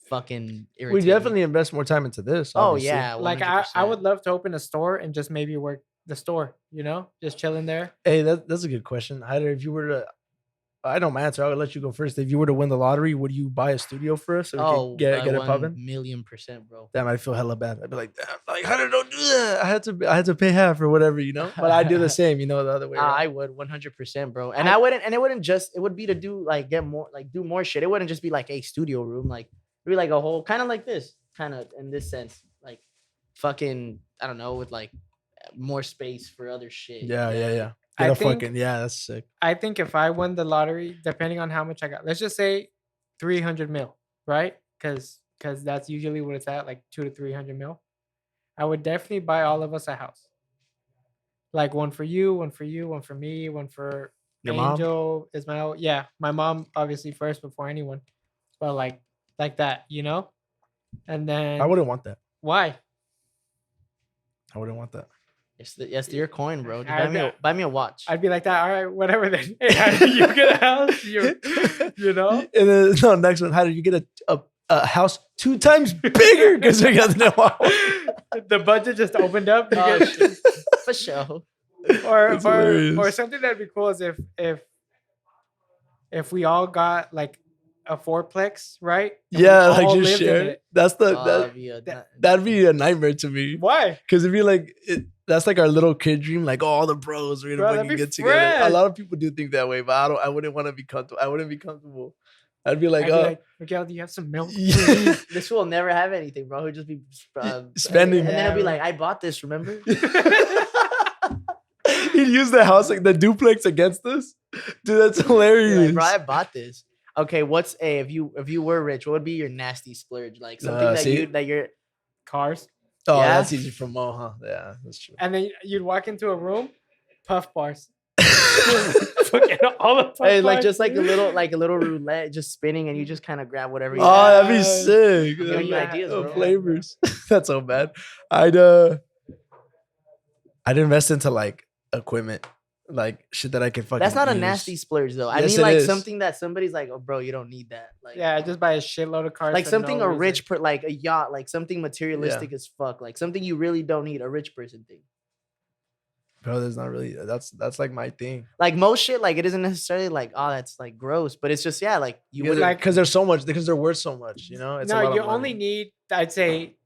fucking irritate We me. definitely invest more time into this. Oh Obviously. yeah, Like 100%. I would love to open a store and just maybe work the store, you know? Just chilling there. Hey, that's a good question. Hyder, if you were to, I know my answer. I would let you go first. If you were to win the lottery, would you buy a studio for us so we Oh, could get it popping? 1,000,000%, bro. Damn, I'd feel hella bad. I'd be like, damn, like, Hyder, don't do that. I had to pay half or whatever, you know. But I do the same, you know, the other way. I around. would 100%, bro. And I wouldn't. And it wouldn't just. It would be to do like get more, like do more shit. It wouldn't just be like a studio room. Like it'd be like a whole kind of like this, kind of in this sense, like fucking I don't know, with like more space for other shit. Yeah. I Get a think- fucking that's sick. I think if I won the lottery, depending on how much I got, let's just say 300 mil, right? Because that's usually what it's at, like 200 to 300 mil. I would definitely buy all of us a house. Like one for you, one for you, one for me, one for Your mom? Angel, Ismael. Yeah, my mom obviously first before anyone, but like that, you know. And then I wouldn't want that. why? I wouldn't want that. Yes, your coin, bro. Just I buy me a watch. I'd be like that. All right, whatever. Then hey, how do you get a house? You know. And then no, next one. How did you get a house 2 times bigger because we got the The budget just opened up. You Oh, get- shit. For sure. or That's hilarious. or something that'd be cool is if we all got like a fourplex, right? And we Yeah, all like just lived in share. it. That's the that'd be a nightmare to me. Why? Because it'd be like that's like our little kid dream, like all the bros we're Bro, gonna that'd fucking be get together. A fresh. lot of people do think that way, but I wouldn't want to be comfortable. I wouldn't be comfortable. I'd be like, I'd be like, Miguel, do you have some milk? yeah. This fool will never have anything, bro. He'll just be Spending. and then he'll be Yeah. like, "I bought this, remember?" He'd use the house like the duplex against us. Dude, that's You're hilarious. like, bro, I bought this. Okay, what's if you were rich, what would be your nasty splurge? Like something see? that you're Cars. Oh, Yeah. that's easy for Mo, huh? Yeah, that's true. And then you'd walk into a room, puff bars. Fucking all the puff hey, like bars. just like a little roulette just spinning and you just kind of grab whatever you Oh, want. that'd be sick. I'm giving you Yeah. ideas, Of bro. flavors. That's so bad. I'd invest into like equipment, like shit that I can fucking. That's not a use. nasty splurge though. I Yes, mean it like is. something that somebody's like, "Oh, bro, you don't need that." Like Yeah, I just buy a shitload of cars. like for something no a reason. rich like a yacht, like something materialistic as fuck, like something you really don't need, a rich person thing. Bro, there's not really. That's like my thing. Like most shit, like it isn't necessarily like, oh, that's like gross, but it's just like you Because would like- there's so much. Because they're worth so much. You know. It's a lot No, of you money. only need, I'd say,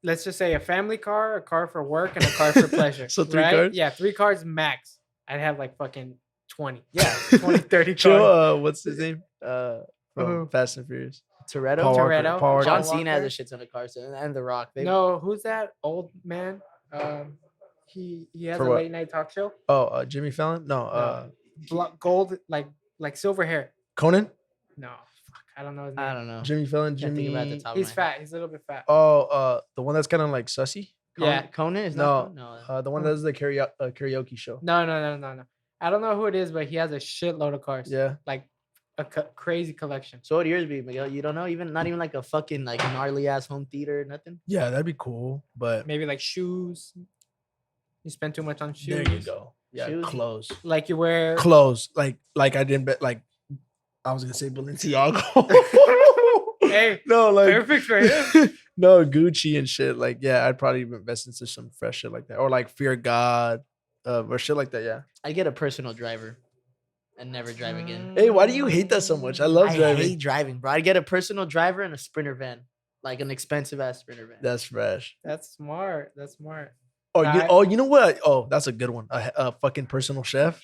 let's just say a family car, a car for work, and a car for pleasure. So 3 right? cars? Yeah, 3 cars max. I'd have like fucking 20. Yeah. 20, 30 Joe, cars. what's his name? From Who? Fast and Furious. Toretto. Paul Walker. Toretto. Paul Walker. John Paul Cena has Walker. a shit ton of cars and The Rock. They, No, who's that old man? He has For a what? late night talk show. Oh, Jimmy Fallon? No, Gold, like silver hair. Conan? No, fuck, I don't know his name. I don't know. Jimmy Fallon? Can't think Jimmy. about the top of He's my head. fat. He's a little bit fat. Oh, the one that's kind of like sussy. Yeah. Conan is No, not. No, the one that does the karaoke show. No. I don't know who it is, but he has a shitload of cars. Yeah. Like a crazy collection. So what would yours be, Miguel? You don't know, not even like a fucking like gnarly ass home theater, nothing. Yeah, that'd be cool. But Maybe like shoes. You spend too much on shoes. there you go. Yeah, Shoes? clothes. Like you wear. Clothes. Like I didn't bet. Like I was gonna say Balenciaga. Hey, no, like perfect for him. no Gucci and shit. Like yeah, I'd probably invest into some fresh shit like that, or like Fear God, or shit like that. Yeah. I get a personal driver, and never drive Mm. again. Hey, why do you hate that so much? I love I driving. hate driving, bro. I get a personal driver and a Sprinter van, like an expensive ass Sprinter van. That's fresh. That's smart. That's smart. Oh, I- you know what? Oh, that's a good one. A fucking personal chef.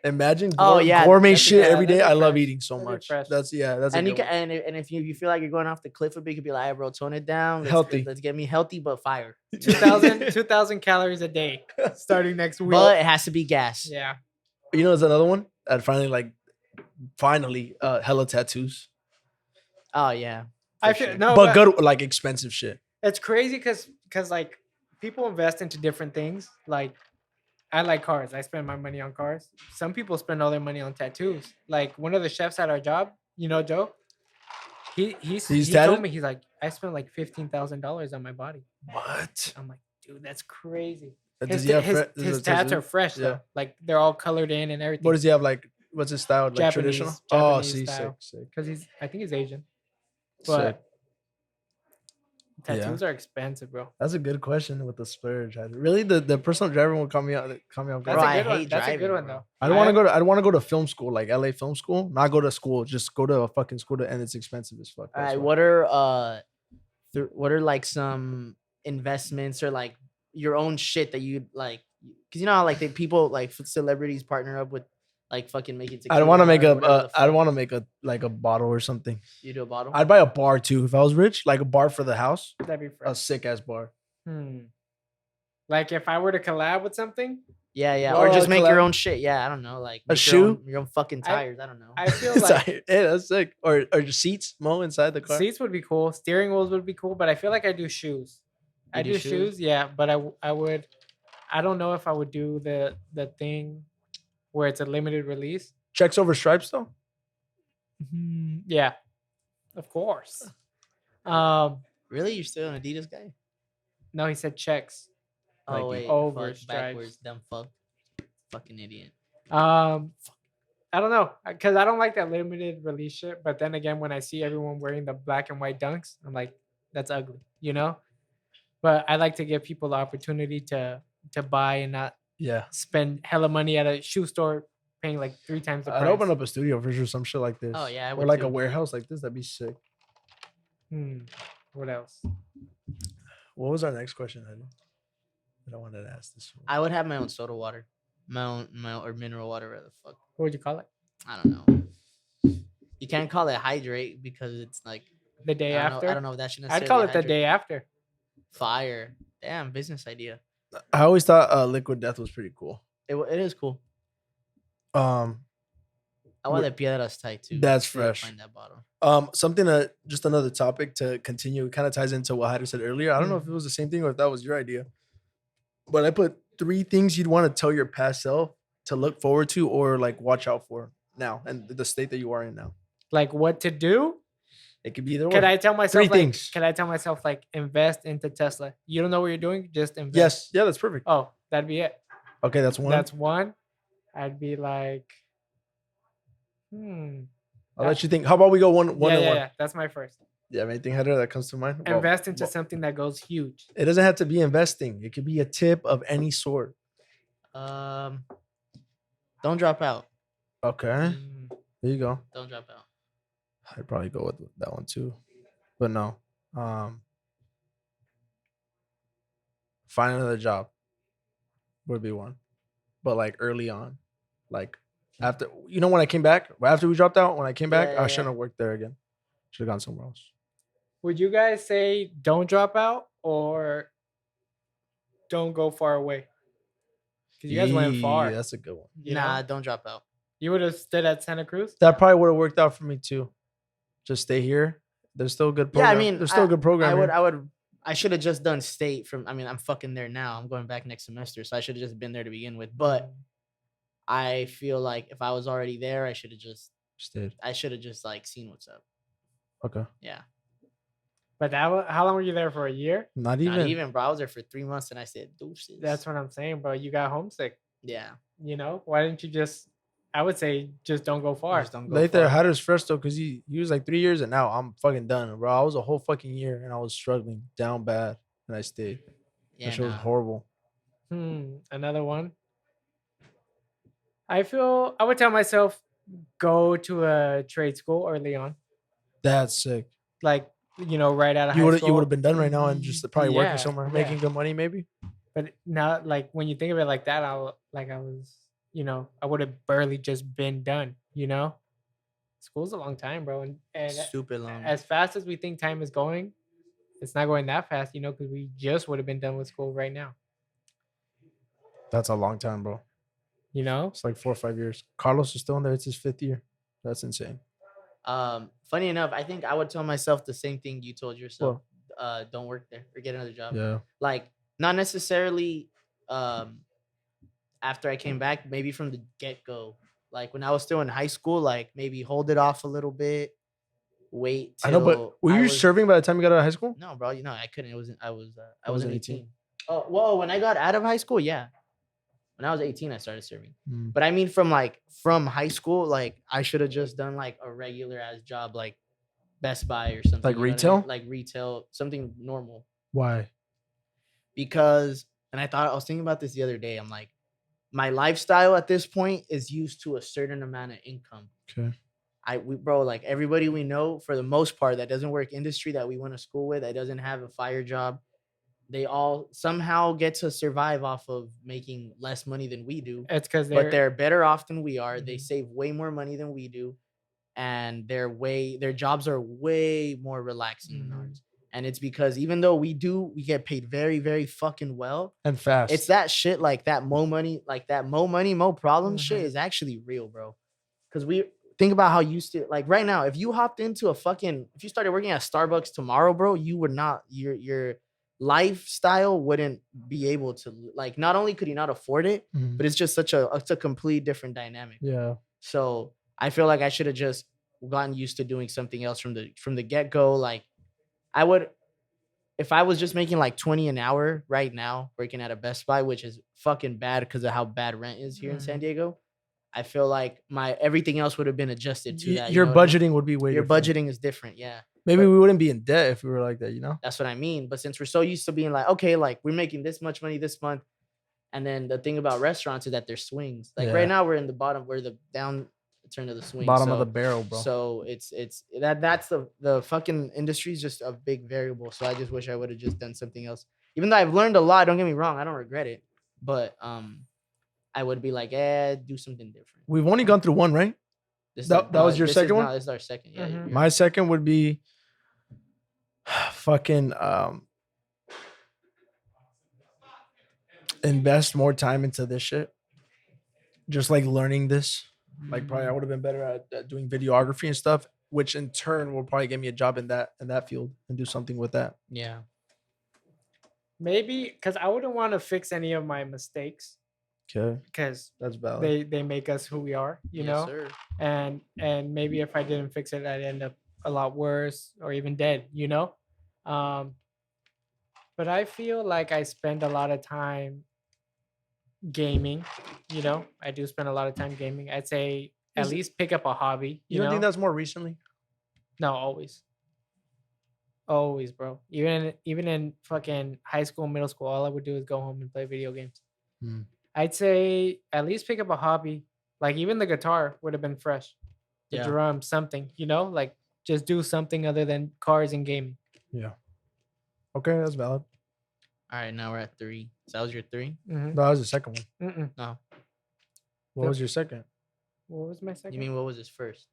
Imagine Oh, yeah, gourmet that's a shit good- every day. that'd be I love fresh. eating so That'd be much. fresh. That's a And you good can, one. and if you feel like you're going off the cliff a bit, you could be like, "Hey, bro, tone it down. Healthy. Let's get me healthy but fire." 2,000 calories a day starting next week. But it has to be gas. Yeah. You know, there's another one. I'd finally, hella tattoos. Oh yeah. I for feel sure. no, But good, like expensive shit. It's crazy because like people invest into different things. Like I like cars. I spend my money on cars. Some people spend all their money on tattoos. Like one of the chefs at our job, you know, Joe. He He's told tatted? me, he's like, I spent like $15,000 on my body. What? I'm like, dude, that's crazy. Does he have His tats are fresh Yeah. though. Like they're all colored in and everything. What does he have? Like, what's his style? Like Japanese- traditional? Japanese See, style. sick. Because I think he's Asian. Sick. But Yeah. tattoos are expensive, bro. That's a good question with the splurge. Really, the personal driver will call me out. Call me off That's guard. Bro, a I good one. hate That's a good driving, one bro. though. I don't want to go to. I don't want to go to film school, like LA film school. Not go to school. Just go to a fucking school, and it's expensive as fuck. All That's right. why. What are like some investments or like your own shit that you like? Because you know how like people like celebrities partner up with like fucking making. I don't want to make tequila or whatever the I don't fuck. want to make a bottle or something. You do a bottle. I'd buy a bar too if I was rich, like a bar for the house, That'd be a fresh. sick ass bar. Like if I were to collab with something, Yeah, Well, or just make your collab- own shit. Yeah, I don't know, like A make shoe? your own fucking tires. I don't know. I feel like Hey, that's sick. Or just seats, Mo, inside the car. seats would be cool. Steering wheels would be cool, but I feel like I do shoes. You I do do shoes? shoes, yeah, but I would. I don't know if I would do the thing where it's a limited release. Checks over stripes though. Yeah, of course. Really, you're still an Adidas guy? No, he said checks. Like Oh wait, over fuck, stripes. backwards, dumb fuck, fucking idiot. I don't know, because I don't like that limited release shit. But then again, when I see everyone wearing the black and white dunks, I'm like, that's ugly, you know. But I like to give people the opportunity to buy and not Yeah. spend hella money at a shoe store, paying like 3 times the price. I'd open up a studio for sure, some shit like this. Oh yeah, I Or would like too. a warehouse like this. That'd be sick. What else? What was our next question, Eddie? I don't want to ask this one. I would have my own soda water, my own or mineral water, whatever the fuck. What would you call it? I don't know. You can't call it hydrate because it's like The day I don't after? know, I don't know if that should I'd necessarily. call it the hydrate. day after. Fire. Damn, business idea. I always thought Liquid Death was pretty cool. It is cool. Um, I want that piedras tight too. That's See if I fresh. Find that bottle. Something that just another topic to continue. It kind of ties into what Hyder said earlier. I don't know if it was the same thing or if that was your idea, but I put 3 things you'd want to tell your past self to look forward to or like watch out for now and the state that you are in now. Like what to do? It could be either Can one. I tell myself 3 like, things. Can I tell myself like invest into Tesla? You don't know what you're doing, just invest. Yes. Yeah, that's perfect. Oh, that'd be it. Okay, that's one. That's one. I'd be like, I'll let you think. How about we go one and one? yeah. That's my first. Yeah, anything, Hyder, that comes to mind? Well, Invest into well, something that goes huge. it doesn't have to be investing. It could be a tip of any sort. Don't drop out. Okay. Mm, There you go. Don't drop out. I'd probably go with that one too. But no. Find another job would be one. But like early on. Like after when I came back, after we dropped out, when I came back, Yeah, I shouldn't have worked there again. Should have gone somewhere else. Would you guys say don't drop out or don't go far away? Because you guys went far. That's a good one. You Nah, know? don't drop out. You would have stood at Santa Cruz? That probably would have worked out for me too. Just stay here. There's still a good Yeah, program. I mean, there's still a good program. I should have just done state from. I mean, I'm fucking there now. I'm going back next semester, so I should have just been there to begin with. But I feel like if I was already there, I should have just Stayed. like seen what's up. Okay. Yeah, But how long were you there for? A year? Not not even. even, bro. I was there for 3 months, and I said, "Deuces." That's what I'm saying, bro. You got homesick. yeah. You know? Why didn't you just, I would say, just don't go far. Just don't go Later, far. Hyder's fresh though, because he was like 3 years and now I'm fucking done, bro. I was a whole fucking year and I was struggling down bad and I stayed. Yeah, That shit was nah. horrible. Another one. I would tell myself, go to a trade school early on. That's sick. Like, right out of You high would school. have been done right now and just probably working Yeah, somewhere, yeah. making good money maybe. But now, like, when you think of it like that, I was I would have barely just been done. School's a long time, bro, and Super long. as fast as we think time is going, it's not going that fast, because we just would have been done with school right now. That's a long time, bro. It's like 4 or 5 years. Carlos is still in there. It's his 5th year. That's insane. Funny enough, I think I would tell myself the same thing you told yourself. Don't work there or get another job. Yeah. Like, not necessarily after I came back, maybe from the get-go. Like, when I was still in high school, like, maybe hold it off a little bit. Wait till I know, but were you serving by the time you got out of high school? No, bro. I couldn't. It wasn't. I wasn't 18. Oh, whoa. When I got out of high school, yeah. When I was 18, I started serving. But I mean, from high school, like, I should have just done like a regular ass job, like Best Buy or something. Like retail? Like retail, something normal. Why? Because, and I was thinking about this the other day. I'm like, my lifestyle at this point is used to a certain amount of income. Okay. Bro, like, everybody we know, for the most part, that doesn't work industry that we went to school with, that doesn't have a fire job, they all somehow get to survive off of making less money than we do. It's because they're better off than we are. They save way more money than we do, and their jobs are way more relaxing than ours. And it's because even though we get paid very, very fucking well and fast, it's that shit, like that mo money, mo problem shit is actually real, bro. Because we think about how used to, like, right now, if you hopped into if you started working at Starbucks tomorrow, bro, you would not, your lifestyle wouldn't be able to, like, not only could you not afford it, but it's just it's a complete different dynamic. Yeah. So I feel like I should have just gotten used to doing something else from the get-go. Like, I would, if I was just making like 20 an hour right now, working at a Best Buy, which is fucking bad because of how bad rent is here in San Diego, I feel like everything else would have been adjusted to that. Your budgeting would be way Your different. budgeting is different, yeah. Maybe we wouldn't be in debt if we were like that, That's what I mean. But since we're so used to being like, okay, like, we're making this much money this month, and then the thing about restaurants is that there's swings. Like, right now we're in the bottom, we're the down turn of the swing. Bottom of the barrel, bro. So it's that's the fucking industry is just a big variable. So I just wish I would have just done something else. Even though I've learned a lot, don't get me wrong, I don't regret it. But I would be like, do something different. We've only gone through one, right? That was your second one? No, this is our second. Yeah. My second would be fucking invest more time into this shit. Just like learning this. Like, probably I would have been better at doing videography and stuff, which in turn will probably get me a job in that field and do something with that. Yeah. Maybe because I wouldn't want to fix any of my mistakes. Okay. Because that's valid. They make us who we are, you know? Sir. And maybe if I didn't fix it, I'd end up a lot worse or even dead, you know? But I feel like I spend a lot of time gaming, you know? I do spend a lot of time gaming. I'd say at least pick up a hobby. You don't think that's more recently? No, always. Always, bro. Even in fucking high school, middle school, all I would do is go home and play video games. I'd say at least pick up a hobby. Like, even the guitar would have been fresh. The drum, something, you know? Like, just do something other than cars and gaming. Yeah. Okay, that's valid. All right, now we're at 3. So that was your 3? No, that was the second one. No. What was your second? What was my second? You mean what was his first?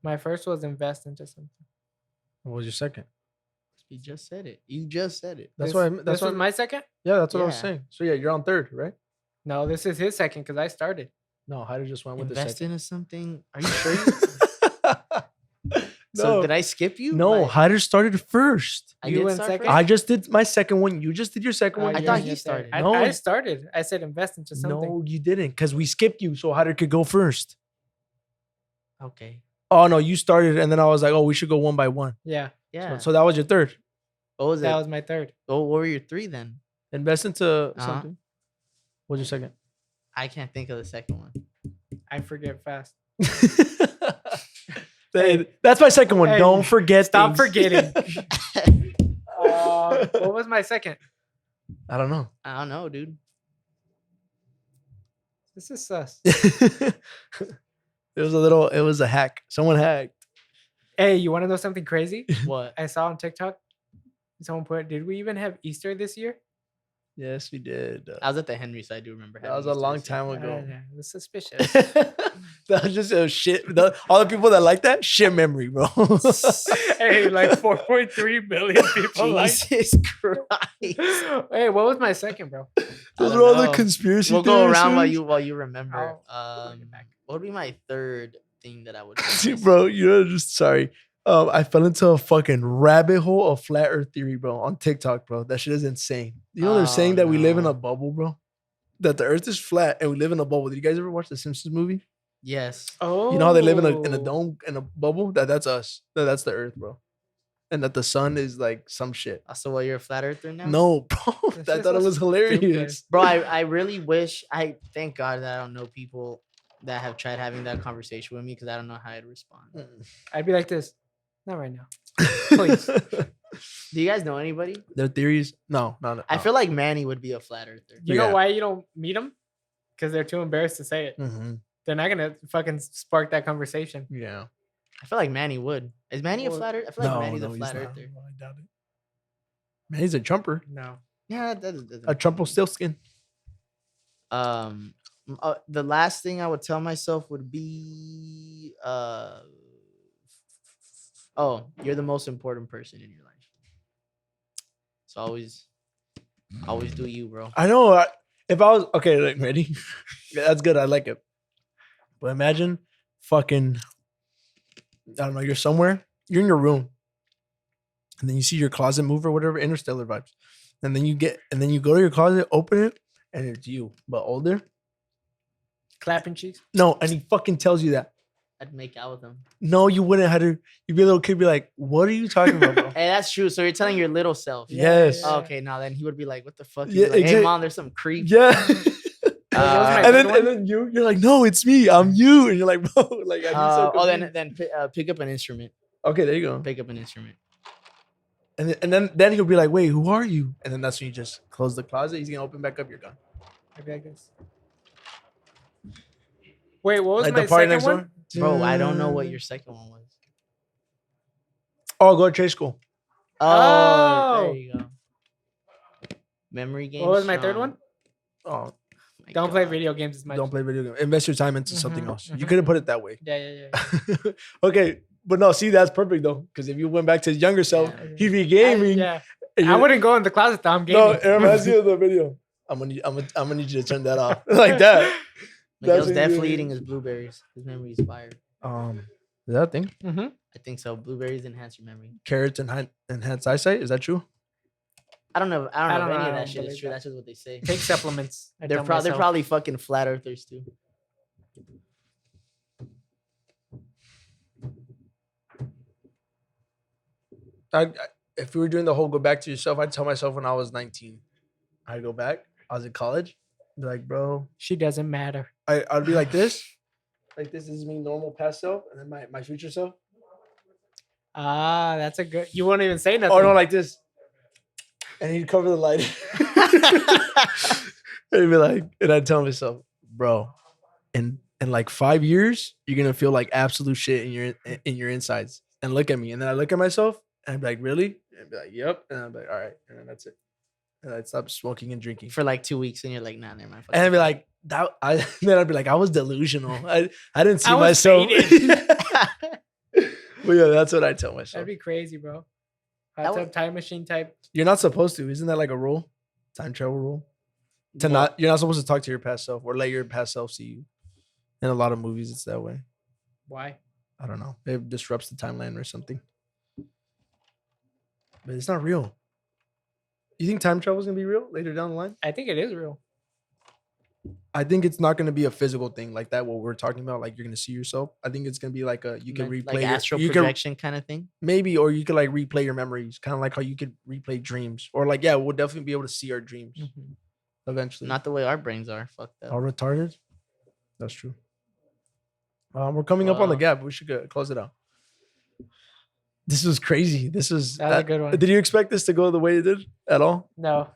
My first was invest into something. What was your second? You just said it. You just said it. That's what my second? Yeah, that's what I was saying. So yeah, you're on third, right? No, this is his second because I started. No, Hyder just went with the invest second. into something. Are you sure? So did I skip you? No, Hyder started first. You went second. I just did my second one. You just did your second one. I thought he started. No, I started. I said invest into something. No, you didn't, because we skipped you, so Hyder could go first. Okay. Oh no, you started, and then I was like, oh, we should go one by one. Yeah. Yeah. So that was your third. What was that? That was my third. Oh, what were your 3 then? Invest into something. What's your second? I can't think of the second one. I forget fast. That's my second one. Hey, don't forget. Stop forgetting. What was my second? I don't know, dude. This is sus. It was a hack. Someone hacked. Hey, you want to know something crazy? What? I saw on TikTok. Someone put, did we even have Easter this year? Yes, we did. I was at the Henry, so I do remember. That was a having long Easter eggs. time ago. Yeah, it's suspicious. That was just a shit. All the people that like that shit memory, bro. Hey, like 4.3 million people like. Jesus Christ! Hey, what was my second, bro? Those don't are all the know. conspiracy. We'll go around theories. while you remember. I'll bring it back. What would be my third thing that I would? Bro, you're just sorry. I fell into a fucking rabbit hole of flat Earth theory, bro, on TikTok, bro. That shit is insane. You know they're saying that we live in a bubble, bro. That the Earth is flat and we live in a bubble. Did you guys ever watch the Simpsons movie? Yes. Oh, You know how they live in a dome in a bubble? That's us. That's the Earth, bro. And that the sun is like some shit. So, what, you're a flat earther now? No, bro. That's I just thought it so was hilarious. Bro, I really wish. Thank God that I don't know people that have tried having that conversation with me because I don't know how I'd respond. I'd be like this. Not right now. Please. Do you guys know anybody? Their theories? No. I feel like Manny would be a flat earther. You know why you don't meet them? Because they're too embarrassed to say it. Mm-hmm. They're not gonna fucking spark that conversation. Yeah. I feel like Manny would. Is Manny a flat earther? I feel like Manny's a flat earther. No, I doubt it. Man, he's a Trumper. No. Yeah, that doesn't. A Trump still skin. The last thing I would tell myself would be, oh, you're the most important person in your life. So always do you, bro. I know. If I was okay, like, ready? Yeah, that's good. I like it. But imagine fucking, I don't know, you're somewhere, you're in your room, and then you see your closet move or whatever, Interstellar vibes. And then you go to your closet, open it, and it's you, but older. Clapping cheeks. No, and he fucking tells you that. I'd make out with him. No, you wouldn't have to. You'd be a little kid, be like, what are you talking about, bro? Hey, that's true. So you're telling your little self. Yes. Oh, okay, now then he would be like, what the fuck? Yeah, Yeah, like, hey, exactly. mom, there's some creep. Yeah. Uh, and then you're like, no, it's me. I'm you. And you're like, bro, like, I'm so confused. then pick up an instrument. Okay, there you go. Pick up an instrument. And then he'll be like, wait, who are you? And then that's when you just close the closet. He's gonna open back up. You're gone. I'd be like this. Wait, what was Like my the party second next one? door. Bro, I don't know what your second one was. Oh, go to trade school. Oh, there you go. Memory game. What was my third one? Oh, My Don't play God. video games as much. don't play video games. Invest your time into something Mhm, else. You mhm. couldn't put it that way. Yeah. Okay, but no, see, that's perfect though. Because if you went back to his younger self, Yeah. he'd be gaming. Yeah. and I you're- wouldn't go in the closet though. I'm gaming. No, it reminds me of the video. I'm gonna need you to turn that off like that. Miguel's what definitely you- eating his blueberries. His memory is fire. Is that a thing? Mm-hmm. I think so. Blueberries enhance your memory. Carrots enhance eyesight. Is that true? I don't know. I don't know if any I of that don't shit is believe true. that. That's just what they say. Take supplements. I They're tell they're myself. probably fucking flat earthers too. If we were doing the whole go back to yourself, I'd tell myself when I was 19, I'd go back. I was in college. Be like, bro, She doesn't matter. I'd be like this. Like this is me normal past self, and then my future self. Ah, that's a good. You won't even say nothing. Oh no, like this. And he'd cover the light. And he'd be like, and I'd tell myself, bro, in like 5 years, you're gonna feel like absolute shit in your insides. And look at me. And then I look at myself and I'd be like, really? And I'd be like, yep. And I'd be like, all right. And then that's it. And I'd stop smoking and drinking. For like 2 weeks, and you're like, nah, never mind. fuck And I'd it. be like, then I'd be like, I was delusional. I didn't see I was myself. faded. But yeah, that's what I tell myself. That'd be crazy, bro. That Hot would- tub time machine type. You're not supposed to. Isn't that like a rule? Time travel rule? Well, You're not supposed to talk to your past self or let your past self see you. In a lot of movies, it's that way. Why? I don't know. It disrupts the timeline or something. But it's not real. You think time travel is gonna be real later down the line? I think it is real. I think it's not gonna be a physical thing like that. What we're talking about, like you're gonna see yourself. I think it's gonna be like you can replay like astral you can, projection kind of thing. maybe, or you could like replay your memories, kind of like how you could replay dreams, or like we'll definitely be able to see our dreams Mhm. eventually. Not the way our brains are. Fuck that. all retarded. That's true. We're coming up on the Wow. gap. We should close it out. This was crazy. This was That was a good one. Did you expect this to go the way it did at all? No.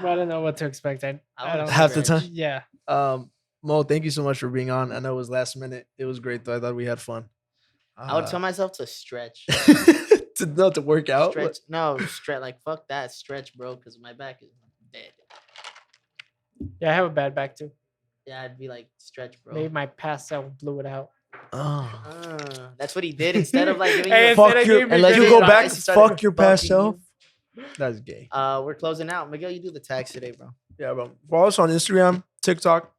Well, I don't know what to expect. I don't Half the time? Yeah. Mo, thank you so much for being on. I know it was last minute. It was great though. I thought we had fun. I would tell myself to stretch. to work out. Stretch. No, stretch. Like fuck that. Stretch, bro. Because my back is dead. Yeah, I have a bad back too. Yeah, I'd be like stretch, bro. Maybe my past self blew it out. That's what he did instead of like giving Hey, you. instead Fuck of your. giving me Unless you good go advice, back, he started fuck your past fucking self. you. That's gay. We're closing out. Miguel, you do the tags today, bro. Yeah, bro. Follow us on Instagram, TikTok,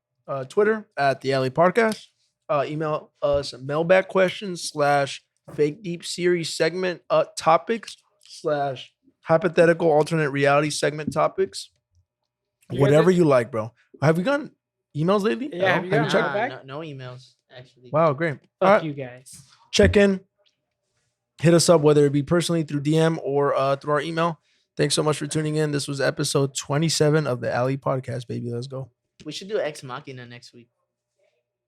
Twitter at the Alley Podcast. Email us mailbag questions / fake deep series segment topics / hypothetical alternate reality segment topics. You guys Whatever did- you like, bro. Have we gotten emails lately? Yeah, at have all? you gotten checked? mailbag? No emails actually. Wow, great. Fuck All right. you guys. Check in. Hit us up, whether it be personally through DM or through our email. Thanks so much for tuning in. This was episode 27 of the Alley Podcast, baby. Let's go. We should do Ex Machina next week.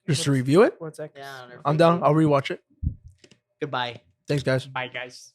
Just to review it. What's that? Yeah, on our I'm fake down. date. I'll rewatch it. Goodbye. Thanks, guys. Bye, guys.